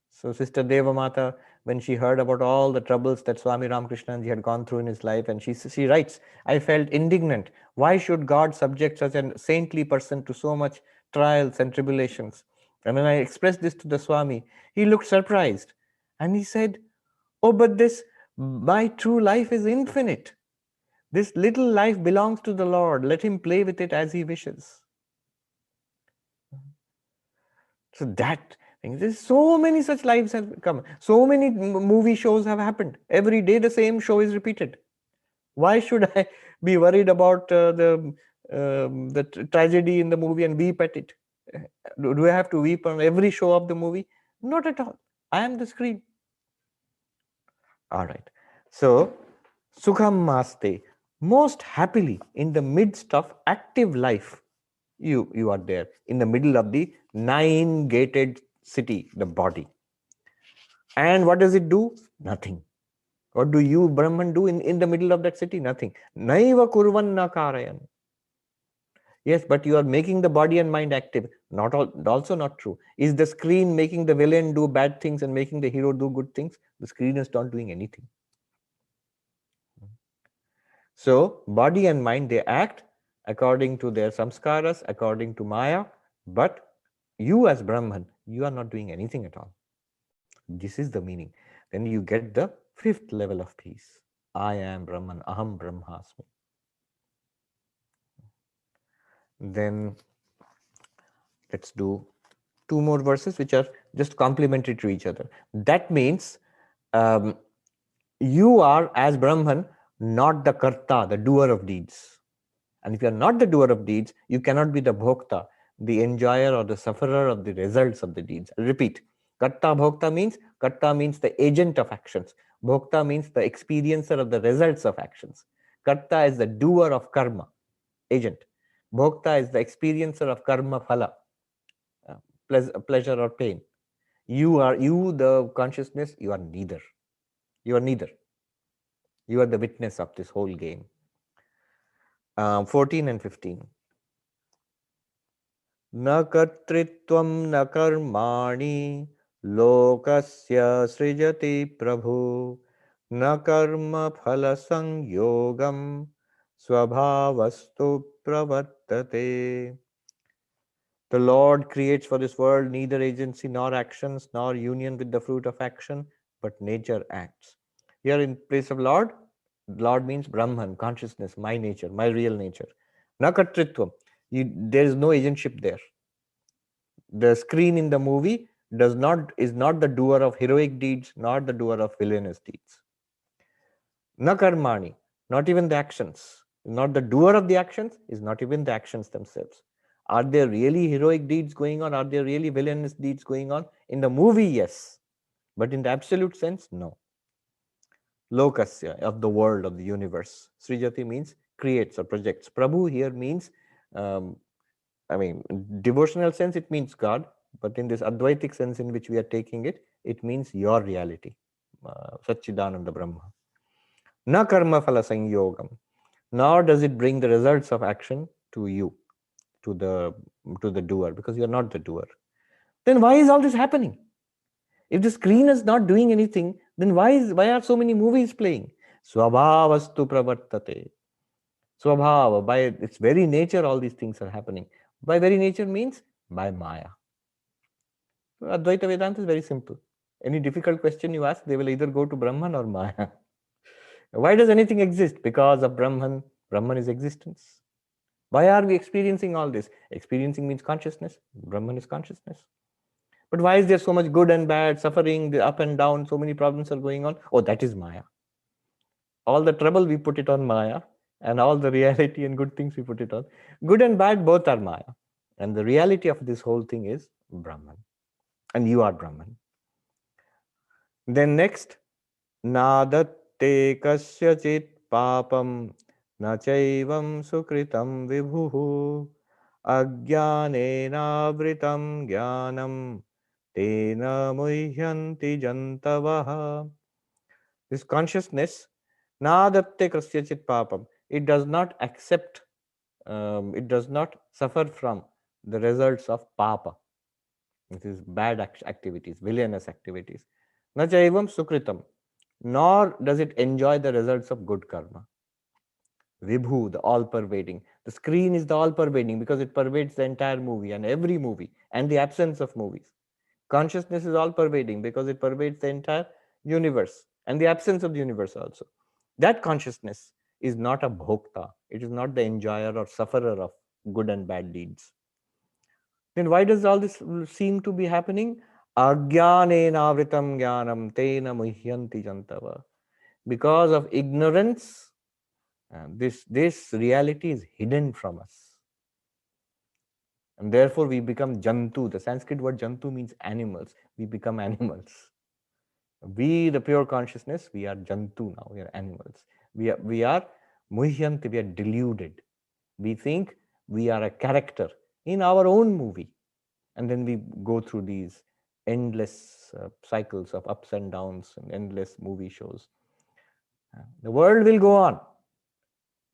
So Sister Deva Mata, when she heard about all the troubles that Swami Ramakrishnananda ji had gone through in his life, and she writes, I felt indignant. Why should God subject such a saintly person to so much trials and tribulations? And when I expressed this to the Swami, he looked surprised. And he said, oh, but my true life is infinite. This little life belongs to the Lord. Let him play with it as he wishes. So that thing, there's so many such lives have come. So many movie shows have happened. Every day the same show is repeated. Why should I be worried about the tragedy in the movie and weep at it? Do I have to weep on every show of the movie? Not at all. I am the screen. All right. So, sukhaṁ, most happily in the midst of active life, you are there in the middle of the 9-gated city, the body. And what does it do? Nothing. What do you, Brahman, do in the middle of that city? Nothing. Naiva kurvan na kārayan. Yes, but you are making the body and mind active. Also not true. Is the screen making the villain do bad things and making the hero do good things? The screen is not doing anything. So, body and mind, they act according to their samskaras, according to Maya, but you as Brahman, you are not doing anything at all. This is the meaning. Then you get the 5th level of peace. I am Brahman, Aham Brahmasmi. Then let's do 2 more verses which are just complementary to each other. That means you are as Brahman not the karta, the doer of deeds. And if you are not the doer of deeds, you cannot be the bhokta, the enjoyer or the sufferer of the results of the deeds. I'll repeat. Karta means the agent of actions. Bhokta means the experiencer of the results of actions. Karta is the doer of karma, agent. Bhokta is the experiencer of karma-phala, pleasure or pain. You, the consciousness, you are neither. You are neither. You are the witness of this whole game. 14 and 15. Na kartṛitvaṁ na karmāṇi lokasya sṛijati prabhuḥ na karma-phala-saṅyogaṁ svabhāvas pravartate. The Lord creates for this world neither agency nor actions nor union with the fruit of action, but nature acts. Here in place of Lord, Lord means Brahman, consciousness, my nature, my real nature. Na kartṛitvaṁ, there is no agentship there. The screen in the movie is not the doer of heroic deeds, nor the doer of villainous deeds. Na karmāṇi, not even the actions. Not the doer of the actions, is not even the actions themselves. Are there really heroic deeds going on? Are there really villainous deeds going on? In the movie, yes. But in the absolute sense, no. Lokasya, of the world, of the universe. Sṛijati means creates or projects. Prabhuḥ here means, devotional sense, it means God. But in this Advaitic sense in which we are taking it, it means your reality. Satchidananda Brahma. Na karma-phala-saṅyogaṁ. Nor does it bring the results of action to you, to the doer, because you are not the doer. Then why is all this happening? If the screen is not doing anything, then why are so many movies playing? Svabhāvas pravartate. Swabhāva, by its very nature, all these things are happening. By very nature means by Maya. Advaita Vedanta is very simple. Any difficult question you ask, they will either go to Brahman or Maya. Why does anything exist? Because of Brahman. Brahman is existence. Why are we experiencing all this? Experiencing means consciousness. Brahman is consciousness. But why is there so much good and bad, suffering, the up and down, so many problems are going on? Oh, that is Maya. All the trouble we put it on Maya, and all the reality and good things we put it on. Good and bad, both are Maya. And the reality of this whole thing is Brahman. And you are Brahman. Then next, nādatte kasyacit papam na chaivam sukritam vibhuhu ajñānenāvritam jnānam tena muhyanti jantavaha. This consciousness, nādatte kasyacit papam, it does not accept, it does not suffer from the results of papa. It is bad activities, villainous activities. Na chaivam sukritam, nor does it enjoy the results of good karma. Vibhu, the all-pervading. The screen is the all-pervading because it pervades the entire movie and every movie and the absence of movies. Consciousness is all-pervading because it pervades the entire universe and the absence of the universe also. That consciousness is not a bhokta. It is not the enjoyer or sufferer of good and bad deeds. Then why does all this seem to be happening? Ajnanena vritam jnanam tena muhyanti jantava. Because of ignorance, this reality is hidden from us. And therefore we become jantu. The Sanskrit word jantu means animals. We become animals. We, the pure consciousness, we are jantu now. We are animals. We are muhyanti, we are deluded. We think we are a character in our own movie. And then we go through these endless cycles of ups and downs and endless movie shows. The world will go on.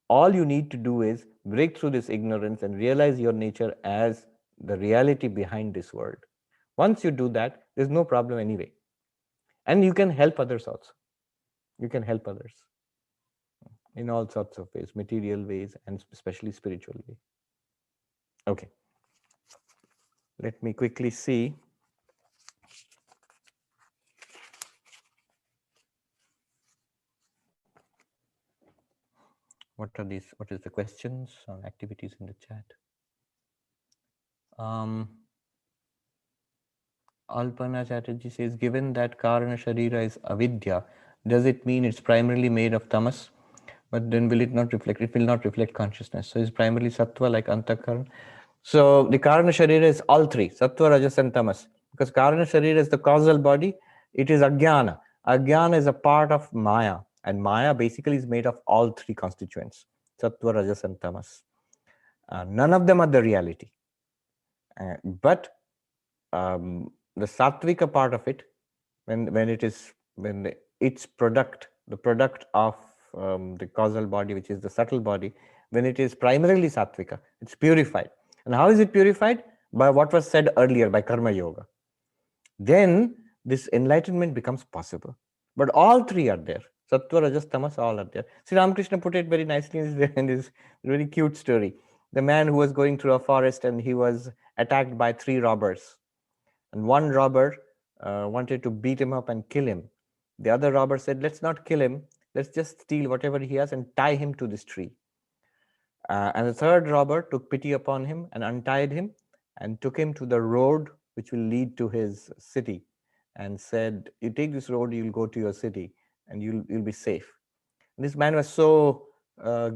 All you need to do is break through this ignorance and realize your nature as the reality behind this world. Once you do that, there's no problem anyway. And you can help others also. You can help others in all sorts of ways, material ways and especially spiritual ways. Okay. Let me quickly see. What are these? What is the questions on activities in the chat? Alpana Chatterjee says, given that Karana Sharira is avidya, does it mean it's primarily made of tamas? But then will it not reflect? It will not reflect consciousness. So it's primarily sattva like antakaran. So the Karana Sharira is all three, sattva, rajas and tamas. Because Karana Sharira is the causal body, it is ajnana. Ajnana is a part of maya. And maya basically is made of all three constituents, sattva, rajas and tamas. None of them are the reality. But the sattvika part of it, when its product, the product of the causal body, which is the subtle body, when it is primarily sattvika, it's purified. And how is it purified? By what was said earlier, by karma yoga. Then this enlightenment becomes possible. But all three are there. Sattva, rajas, tamas, all are there. Sri Ramakrishna put it very nicely in his very cute story. The man who was going through a forest and he was attacked by three robbers. And one robber wanted to beat him up and kill him. The other robber said, let's not kill him. Let's just steal whatever he has and tie him to this tree. And the third robber took pity upon him and untied him and took him to the road which will lead to his city and said, you take this road, you'll go to your city and you'll be safe. And this man was so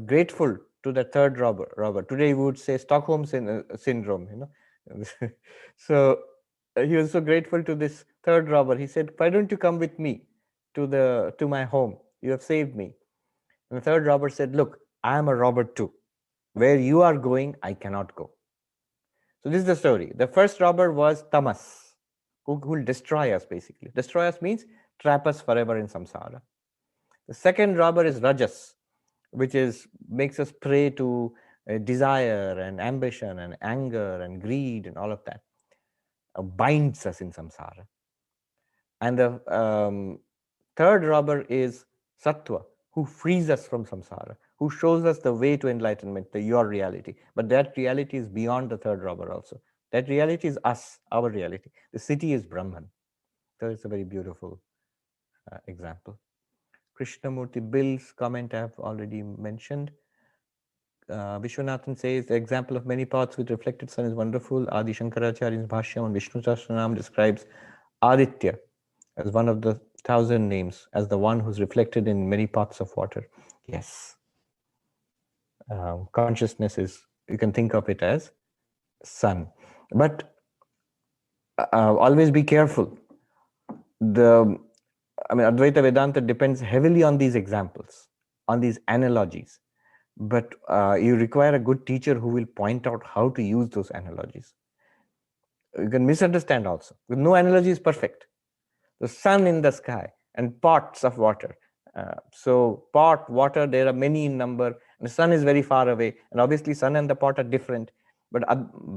grateful to the third robber. Today we would say Stockholm syndrome, you know. So he was so grateful to this third robber. He said, why don't you come with me to my home? You have saved me. And the third robber said, look, I am a robber too. Where you are going, I cannot go. So this is the story. The first robber was tamas, who will destroy us basically. Destroy us means trap us forever in samsara. The second robber is rajas, which makes us prey to desire and ambition and anger and greed and all of that. Binds us in samsara. And the third robber is sattva, who frees us from samsara, who shows us the way to enlightenment, your reality. But that reality is beyond the third robber also. That reality is us, our reality. The city is Brahman. So it's a very beautiful example. Krishnamurti Bill's comment I have already mentioned. Vishwanathan says, the example of many paths with reflected sun is wonderful. Adi Shankaracharya's Bhashyam on Vishnu Sahasranam describes Aditya as one of the 1,000 names, as the one who's reflected in many parts of water. Yes. Consciousness is, you can think of it as sun. But always be careful. Advaita Vedanta depends heavily on these examples, on these analogies. But you require a good teacher who will point out how to use those analogies. You can misunderstand also. No analogy is perfect. The sun in the sky and pots of water. So pot, water, there are many in number. And the sun is very far away. And obviously sun and the pot are different. But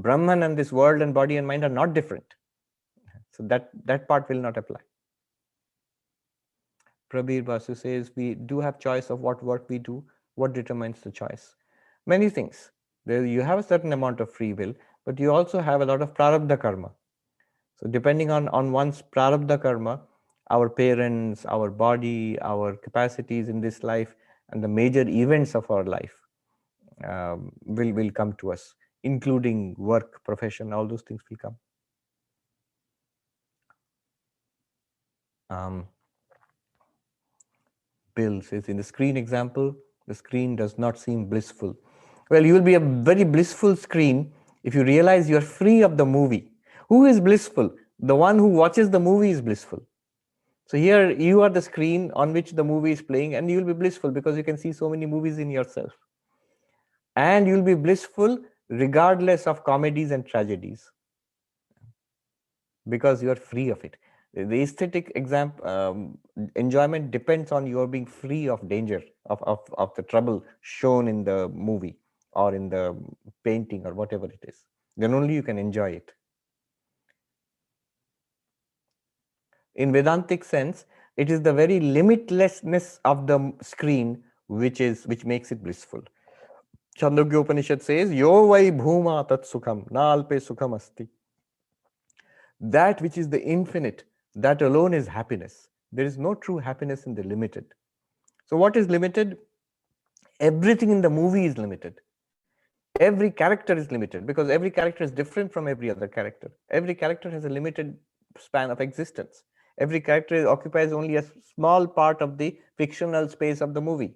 Brahman and this world and body and mind are not different. So that part will not apply. Prabir Basu says, we do have choice of what work we do. What determines the choice? Many things. You have a certain amount of free will, but you also have a lot of prarabdha karma. So depending on one's prarabdha karma, our parents, our body, our capacities in this life, and the major events of our life will come to us. including work, profession, all those things will come. Bill says, in the screen example, the screen does not seem blissful. Well, you will be a very blissful screen if you realize you are free of the movie. Who is blissful? The one who watches the movie is blissful. So here you are the screen on which the movie is playing, and you will be blissful because you can see so many movies in yourself. And you'll be blissful regardless of comedies and tragedies, because you are free of it. The aesthetic enjoyment depends on your being free of danger, of the trouble shown in the movie or in the painting or whatever it is. Then only you can enjoy it. In Vedantic sense, it is the very limitlessness of the screen which makes it blissful. Chandogya Upanishad says, Yo vai bhuma tat sukham, na alpe sukham asti. That which is the infinite, that alone is happiness. There is no true happiness in the limited. So what is limited? Everything in the movie is limited. Every character is limited because every character is different from every other character. Every character has a limited span of existence. Every character occupies only a small part of the fictional space of the movie.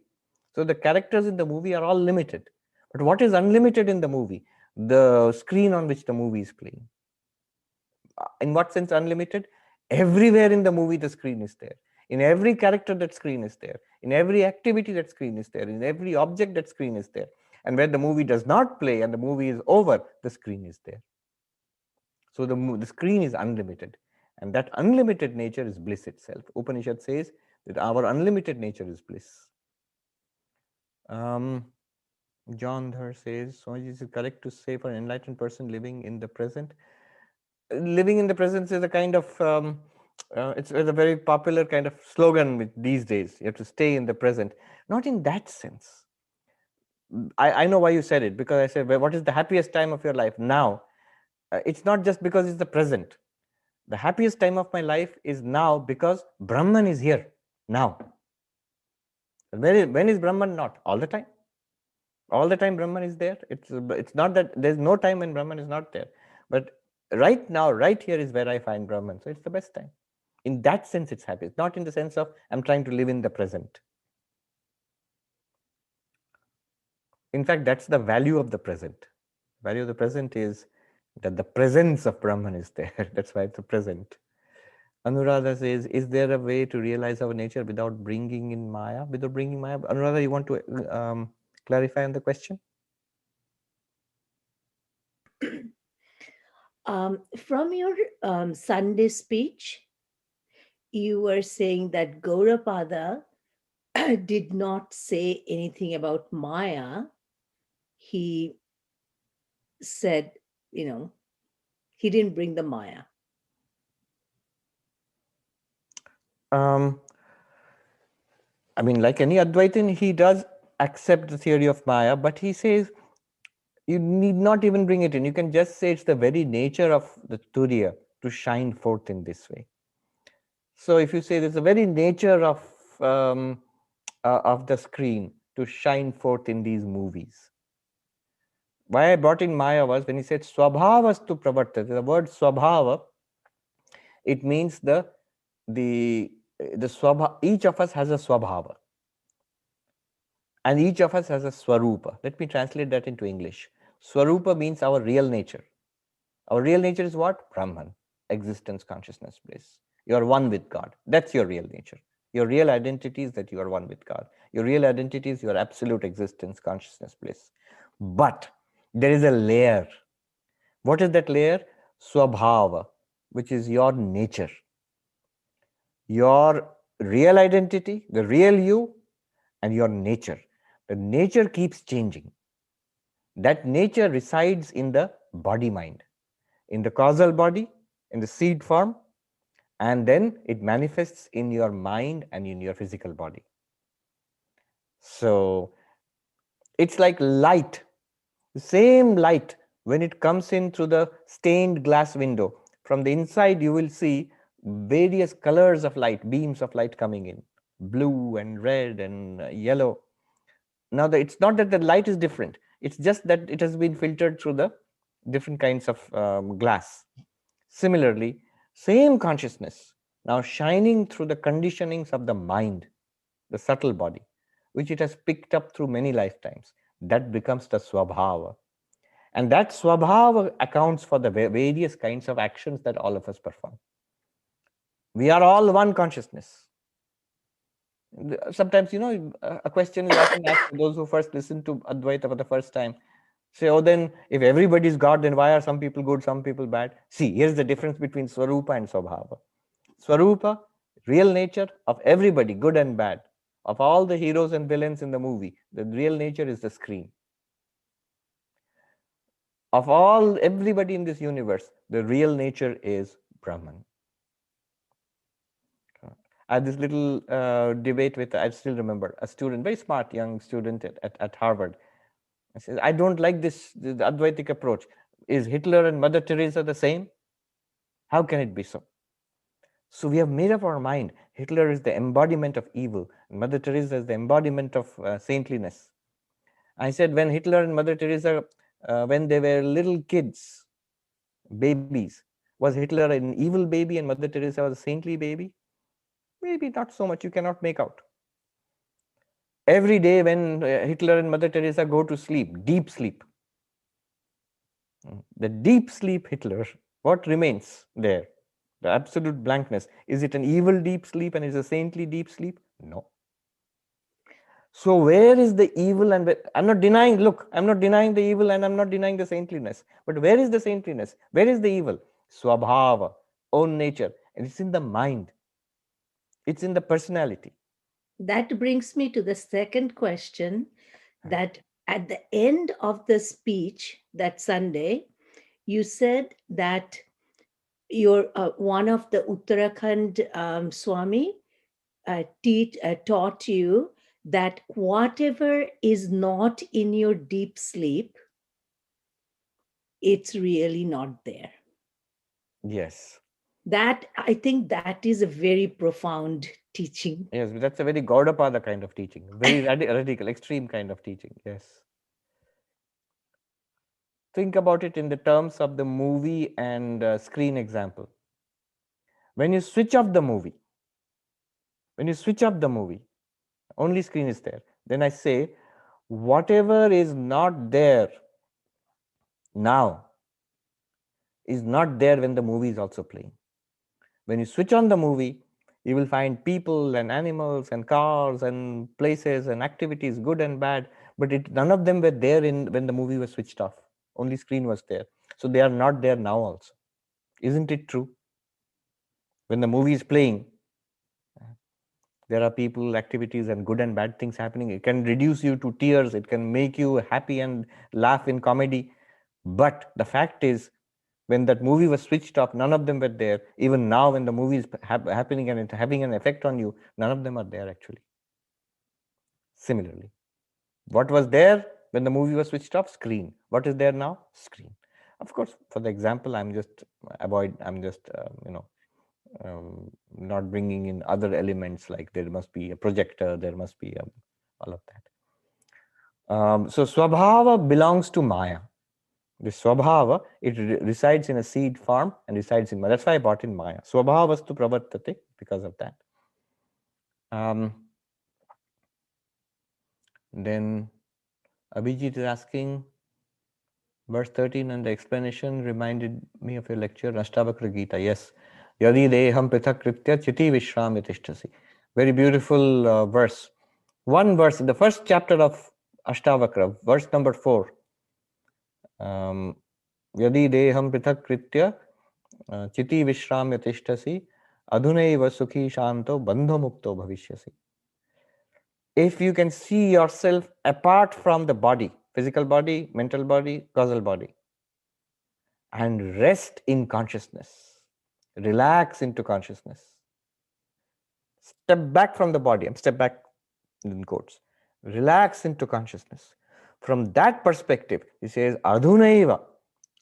So the characters in the movie are all limited. But what is unlimited in the movie? The screen on which the movie is playing. In what sense unlimited? Everywhere in the movie the screen is there. In every character that screen is there. In every activity that screen is there. In every object that screen is there. And where the movie does not play and the movie is over, the screen is there. So the screen is unlimited. And that unlimited nature is bliss itself. Upanishad says that our unlimited nature is bliss. John Dhar says, so is it correct to say for an enlightened person living in the present? Living in the present is a kind of, it's a very popular kind of slogan with these days. You have to stay in the present. Not in that sense. I know why you said it, because I said, well, what is the happiest time of your life? Now. It's not just because it's the present. The happiest time of my life is now because Brahman is here now. When is Brahman not? All the time. All the time Brahman is there. It's not that there's no time when Brahman is not there. But right now, right here is where I find Brahman. So it's the best time. In that sense, it's happy. It's not in the sense of I'm trying to live in the present. In fact, that's the value of the present. Value of the present is that the presence of Brahman is there. That's why it's a present. Anuradha says, is there a way to realize our nature without bringing in Maya? Without bringing Maya? Anuradha, you want to clarify on the question? From your Sunday speech, you were saying that Gaurapada did not say anything about Maya. He said, he didn't bring the Maya. I mean, like any Advaitin, he does accept the theory of Maya, but he says you need not even bring it in. You can just say it's the very nature of the Turiya to shine forth in this way. So if you say there's the very nature of the screen to shine forth in these movies. Why I brought in Maya was when he said svabhāvas tu pravartate. The word svabhāva, it means the swabha. Each of us has a svabhāva. And each of us has a swarupa. Let me translate that into English. Swarupa means our real nature. Our real nature is what? Brahman, existence, consciousness, bliss. You are one with God. That's your real nature. Your real identity is that you are one with God. Your real identity is your absolute existence, consciousness, bliss. But there is a layer. What is that layer? Swabhava, which is your nature. Your real identity, the real you, and your nature. The nature keeps changing. That nature resides in the body-mind, in the causal body, in the seed form, and then it manifests in your mind and in your physical body. So it's like light. The same light, when it comes in through the stained glass window, from the inside you will see various colors of light, beams of light coming in, blue and red and yellow. Now, it's not that the light is different. It's just that it has been filtered through the different kinds of glass. Similarly, same consciousness now shining through the conditionings of the mind, the subtle body, which it has picked up through many lifetimes. That becomes the svabhāva. And that svabhāva accounts for the various kinds of actions that all of us perform. We are all one consciousness. Sometimes, a question is often asked to those who first listen to Advaita for the first time. Say, oh, then if everybody is God, then why are some people good, some people bad? See, here's the difference between Swarupa and Swabhava. Swarupa, real nature of everybody, good and bad. Of all the heroes and villains in the movie, the real nature is the screen. Of everybody in this universe, the real nature is Brahman. I had this little debate with, I still remember, a student, very smart young student at Harvard. I said, I don't like the Advaitic approach. Is Hitler and Mother Teresa the same? How can it be so? So we have made up our mind. Hitler is the embodiment of evil, and Mother Teresa is the embodiment of saintliness. I said, when Hitler and Mother Teresa, when they were little kids, babies, was Hitler an evil baby and Mother Teresa was a saintly baby? Maybe not so much, you cannot make out. Every day when Hitler and Mother Teresa go to sleep, deep sleep, the deep sleep Hitler, what remains there? The absolute blankness. Is it an evil deep sleep and is it a saintly deep sleep? No. So where is the evil? And I'm not denying, look, I'm not denying the evil and I'm not denying the saintliness. But where is the saintliness? Where is the evil? Swabhava, own nature. And it's in the mind. It's in the personality. That brings me to the second question, that at the end of the speech that Sunday, you said that your one of the Uttarakhand Swami taught you that whatever is not in your deep sleep, it's really not there. Yes. That, I think that is a very profound teaching. Yes, that's a very Gaudapada kind of teaching, very radical, extreme kind of teaching. Yes. Think about it in the terms of the movie and screen example. When you switch off the movie, only screen is there. Then I say, whatever is not there now is not there when the movie is also playing. When you switch on the movie, you will find people and animals and cars and places and activities, good and bad, but none of them were there when the movie was switched off. Only screen was there. So they are not there now also. Isn't it true? When the movie is playing, there are people, activities, and good and bad things happening. It can reduce you to tears. It can make you happy and laugh in comedy. But the fact is, when that movie was switched off, none of them were there. Even now, when the movie is happening and it's having an effect on you, none of them are there actually. Similarly, what was there when the movie was switched off? Screen. What is there now? Screen. Of course, for the example, I'm just not bringing in other elements like there must be a projector, there must be all of that. So Swabhava belongs to Maya. The Swabhava, it resides in a seed form and resides in Maya. That's why I brought in Maya. Swabhavastu pravartate, because of that. Then Abhijit is asking, verse 13 and the explanation reminded me of your lecture, Ashtavakra Gita. Yes. Yadi deham prithakritya chiti vishram yatishtasi. Very beautiful verse. One verse in the first chapter of Ashtavakra, verse number 4. Yadi deham prithakritya chiti vishram yatishtasi adhunaiva sukhi shanto bandho mukto bhavishyasi. If you can see yourself apart from the body, physical body, mental body, causal body, and rest in consciousness, relax into consciousness, step back from the body, and step back in quotes, relax into consciousness. From that perspective, he says, adhunaiva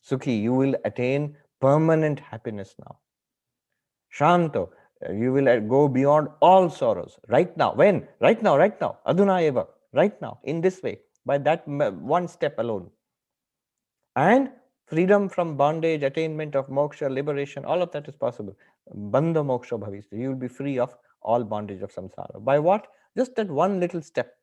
sukhi, you will attain permanent happiness now. Shanto, you will go beyond all sorrows right now. When? Right now, adhuna eva, right now, in this way. by that one step alone. And freedom from bondage, attainment of moksha, liberation, all of that is possible. Bandha moksha bhavisya. You will be free of all bondage of samsara. By what? Just that one little step.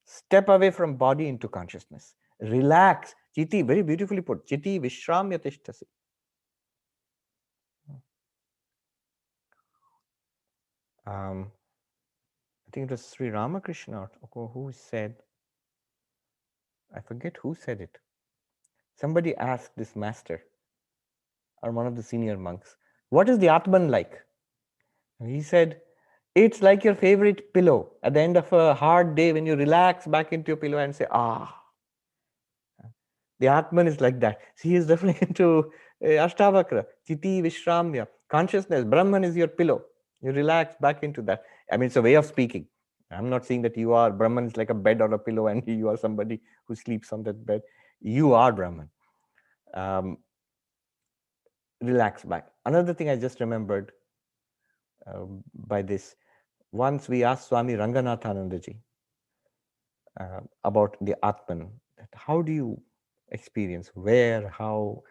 Step away from body into consciousness. Relax. Chiti, very beautifully put. Chiti vishramya tishtasi. I think it was Sri Ramakrishna who said, I forget who said it. Somebody asked this master, or one of the senior monks, what is the Atman like? And he said, it's like your favorite pillow. At the end of a hard day, when you relax back into your pillow and say, ah. The Atman is like that. He is referring to Ashtavakra, Chiti Vishramya, consciousness. Brahman is your pillow. You relax back into that. I mean, it's a way of speaking. I'm not saying that you are, Brahman is like a bed or a pillow and you are somebody who sleeps on that bed. You are Brahman. Relax back. Another thing I just remembered by this, once we asked Swami Ranganathanandaji about the Atman, that how do you experience, where, how,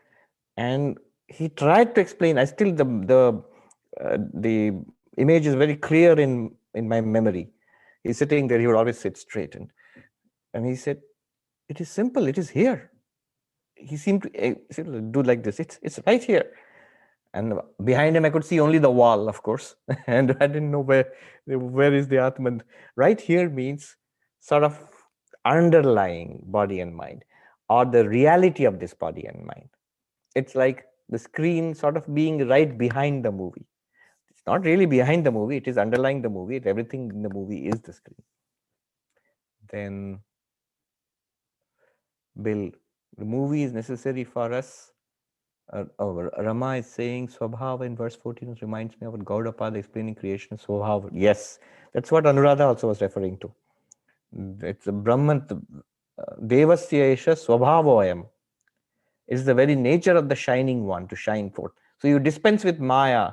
and he tried to explain. I still the image is very clear in my memory. He's sitting there. He would always sit straight, and he said, "It is simple. It is here." He seemed to do like this. It's right here, and behind him I could see only the wall, of course, and I didn't know where is the Atman. Right here means sort of underlying body and mind, or the reality of this body and mind. It's like the screen sort of being right behind the movie. It's not really behind the movie, it is underlying the movie. Everything in the movie is the screen. Then, Bill, the movie is necessary for us. Rama is saying svabhāva in verse 14 reminds me of what Gaudapada explaining creation of svabhāva. Yes, that's what Anuradha also was referring to. It's a Brahman, devasya esha svabhāvoyam. It's the very nature of the shining one to shine forth. So you dispense with Maya.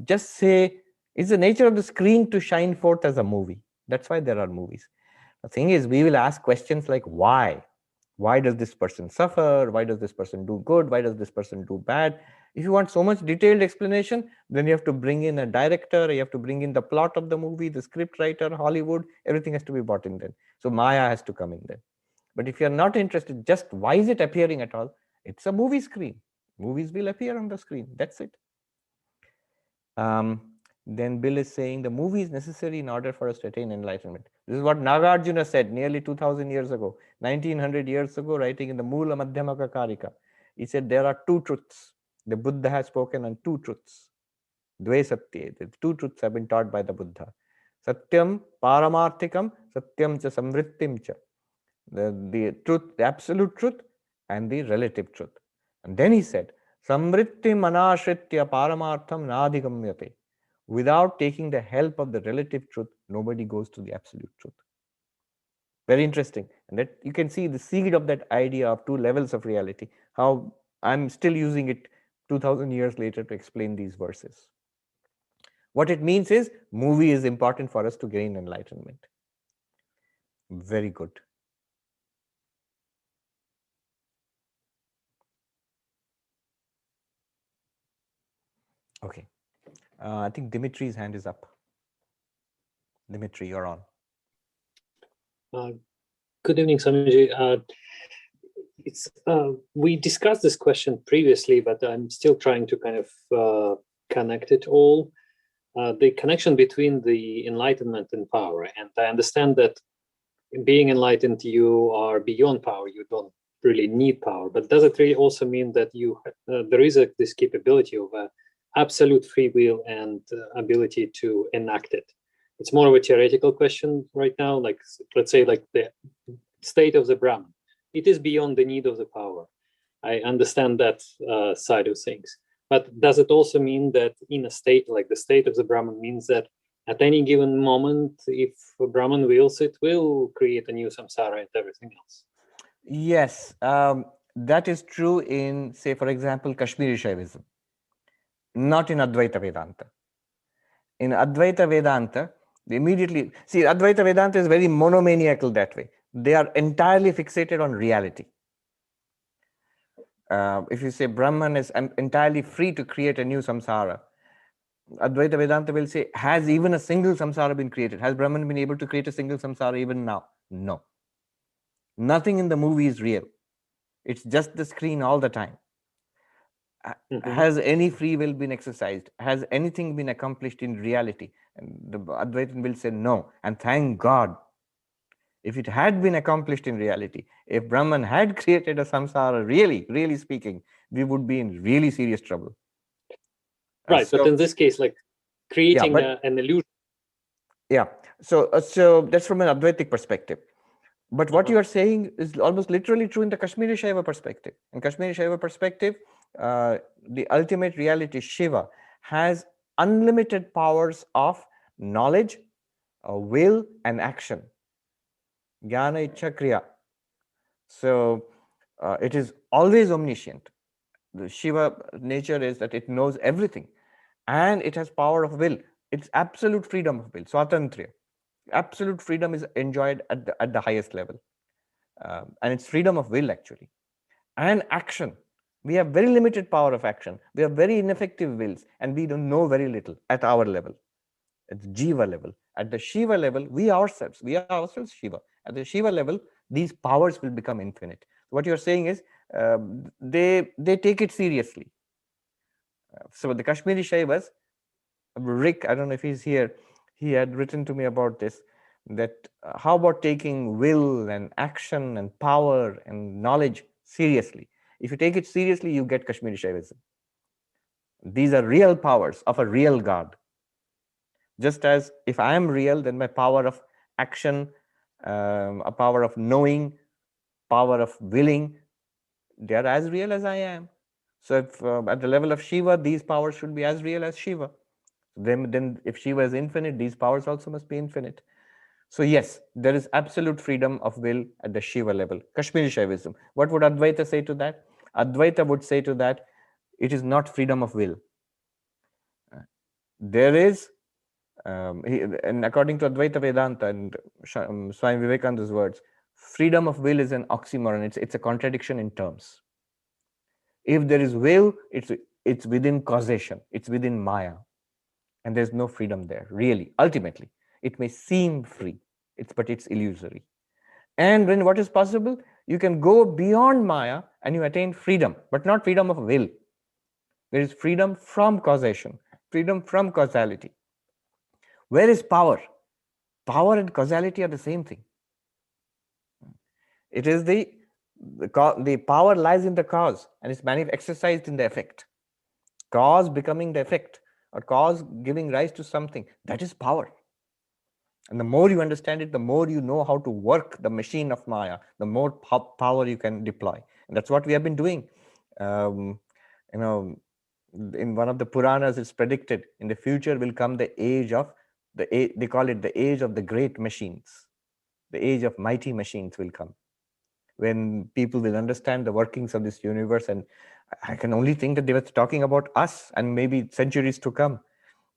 Just say, it's the nature of the screen to shine forth as a movie. That's why there are movies. The thing is, we will ask questions like, why? Why does this person suffer? Why does this person do good? Why does this person do bad? If you want so much detailed explanation, then you have to bring in a director, you have to bring in the plot of the movie, the script writer, Hollywood, everything has to be brought in then. So Maya has to come in then. But if you're not interested, just why is it appearing at all? It's a movie screen. Movies will appear on the screen. That's it. Then Bill is saying the movie is necessary in order for us to attain enlightenment. This is what Nagarjuna said nearly 2000 years ago, 1900 years ago, writing in the Mula Madhyamaka Karika. He said there are two truths. The Buddha has spoken on two truths. Dve satye. The two truths have been taught by the Buddha. Satyam paramarthikam, satyam cha samvrittim cha. The truth, the absolute truth, and the relative truth. And then he said, samvrittim anashritya paramartham nadhigamyate. Without taking the help of the relative truth, nobody goes to the absolute truth. Very interesting. And that you can see the seed of that idea of two levels of reality, how I'm still using it 2000 years later to explain these verses. What it means is, movie is important for us to gain enlightenment. Very good. Okay. I think Dimitri's hand is up. Dimitri, you're on. Good evening, Swamiji. We discussed this question previously, but I'm still trying to kind of connect it all. The connection between the enlightenment and power. And I understand that being enlightened, you are beyond power. You don't really need power. But does it really also mean that you there is this capability of absolute free will and ability to enact it? It's more of a theoretical question right now. Like, let's say, like the state of the Brahman. It is beyond the need of the power. I understand that side of things. But does it also mean that in a state like the state of the Brahman means that at any given moment, if Brahman wills, it will create a new samsara and everything else? Yes, that is true in, say, for example, Kashmiri Shaivism, not in Advaita Vedanta. In Advaita Vedanta, immediately, see, Advaita Vedanta is very monomaniacal that way. they are entirely fixated on reality. If you say Brahman is entirely free to create a new samsara, Advaita Vedanta will say, has even a single samsara been created? Has Brahman been able to create a single samsara even now? No. Nothing in the movie is real. It's just the screen all the time. Has any free will been exercised? Has anything been accomplished in reality? And the Advaitin will say no. And thank God. If it had been accomplished in reality, if Brahman had created a samsara, really speaking, we would be in really serious trouble. Right, but in this case, like creating an illusion. Yeah, so that's from an Advaitic perspective. But what you are saying is almost literally true in the Kashmiri Shaiva perspective. In Kashmiri Shaiva perspective, the ultimate reality, Shiva, has unlimited powers of knowledge, will, and action. Jnana Ichcha Kriya. So it is always omniscient. The Shiva nature is that it knows everything, and it has power of will. It's absolute freedom of will, swatantriya. Absolute freedom is enjoyed at the highest level, and it's freedom of will actually, and action. We have very limited power of action. We have very ineffective wills, and we don't know very little at our level, at the Jiva level. At the Shiva level, we are ourselves Shiva. At the Shiva level, these powers will become infinite. What you're saying is they take it seriously. So the Kashmiri Shaivas, Rick, I don't know if he's here, he had written to me about this, that how about taking will and action and power and knowledge seriously? If you take it seriously, you get Kashmiri Shaivism. These are real powers of a real God. Just as if I am real, then my power of action, a power of knowing, power of willing, they are as real as I am. So if at the level of Shiva, these powers should be as real as Shiva. Then if Shiva is infinite, these powers also must be infinite. So yes, there is absolute freedom of will at the Shiva level. Kashmiri Shaivism. What would Advaita say to that? Advaita would say to that, it is not freedom of will. There is, and according to Advaita Vedanta and Swami Vivekananda's words, freedom of will is an oxymoron. It's a contradiction in terms. If there is will, it's within causation. It's within Maya. And there's no freedom there, really, ultimately. It may seem free, but it's illusory. And when what is possible, you can go beyond Maya and you attain freedom, but not freedom of will. There is freedom from causation, freedom from causality. Where is power? Power and causality are the same thing. It is the power lies in the cause and it's exercised in the effect. Cause becoming the effect, or cause giving rise to something, that is power. And the more you understand it, the more you know how to work the machine of Maya, the more power you can deploy. And that's what we have been doing. In one of the Puranas, it's predicted in the future will come the age of, they call it the age of the great machines. The age of mighty machines will come, when people will understand the workings of this universe. And I can only think that they were talking about us and maybe centuries to come,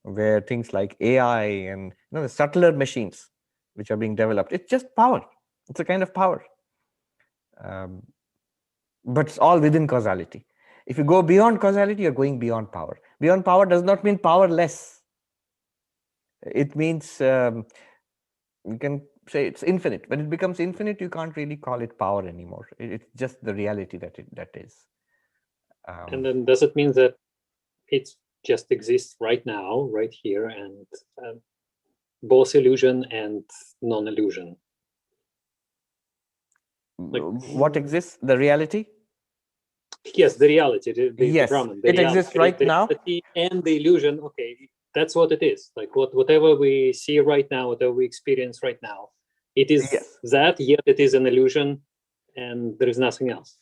where things like AI and the subtler machines which are being developed, it's just power. It's a kind of power. But it's all within causality. If you go beyond causality, you're going beyond power. Beyond power does not mean powerless. It means you can say it's infinite. When it becomes infinite, you can't really call it power anymore. It's just the reality that is. And then does it mean that it just exists right now, right here, and both illusion and non-illusion? What exists? The reality? Yes, the reality. Yes, Brahman, it exists right now. And the illusion, okay, that's what it is. Like whatever we see right now, whatever we experience right now, it is that, yet it is an illusion, and there is nothing else.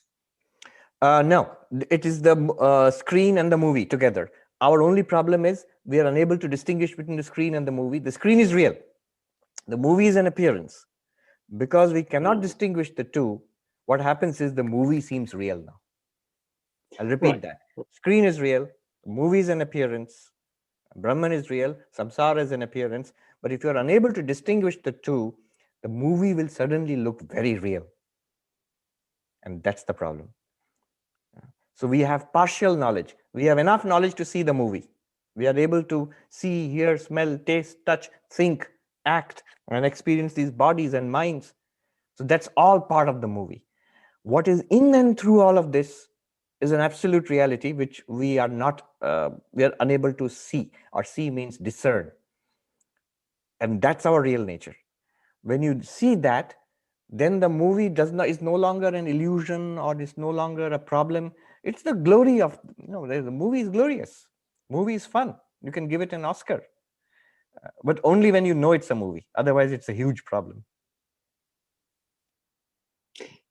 No, it is the screen and the movie together. Our only problem is we are unable to distinguish between the screen and the movie. The screen is real. The movie is an appearance. Because we cannot distinguish the two, what happens is the movie seems real now. I'll repeat that. Screen is real, movie is an appearance, Brahman is real, samsara is an appearance. But if you're unable to distinguish the two, the movie will suddenly look very real. And that's the problem. So we have partial knowledge. We have enough knowledge to see the movie. We are able to see, hear, smell, taste, touch, think, act, and experience these bodies and minds. So that's all part of the movie. What is in and through all of this is an absolute reality which we are not, we are unable to see, or see means discern. And that's our real nature. When you see that, then the movie is no longer an illusion, or is no longer a problem. It's the glory of, the movie is glorious. Movie is fun. You can give it an Oscar. But only when you know it's a movie. Otherwise, it's a huge problem.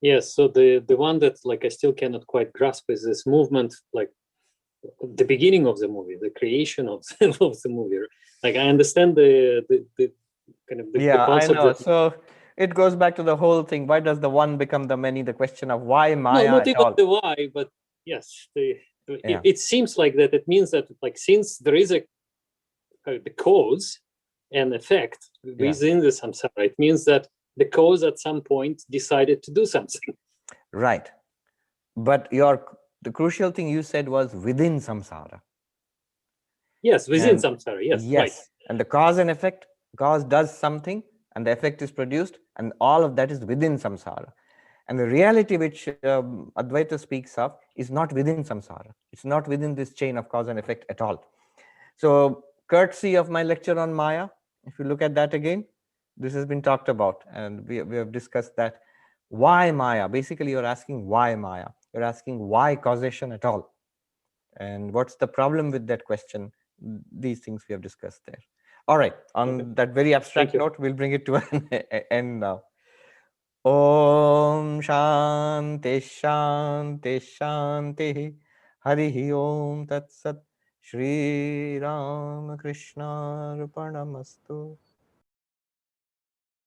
Yes, so the one that I still cannot quite grasp is this movement, the beginning of the movie, the creation of the movie. I understand the kind of the concept. I know. So it goes back to the whole thing. Why does the one become the many? The question of why Maya No, not at even all. the why, but yes, it seems like that. It means that since there is the cause and effect within the samsara, it means that the cause at some point decided to do something. Right. But the crucial thing you said was within samsara. Yes, within samsara. Yes, right. And the cause and effect, cause does something and the effect is produced, and all of that is within samsara. And the reality which Advaita speaks of is not within samsara. It's not within this chain of cause and effect at all. So, courtesy of my lecture on Maya, if you look at that again, this has been talked about, and we have discussed that. Why Maya? Basically, you're asking why Maya. You're asking why causation at all. And what's the problem with that question? These things we have discussed there. All right. On that very abstract note, we'll bring it to an end now. Om Shanti Shanti Shanti Harihi Om Tat Sat Shri Ram Krishna Arpanamastu.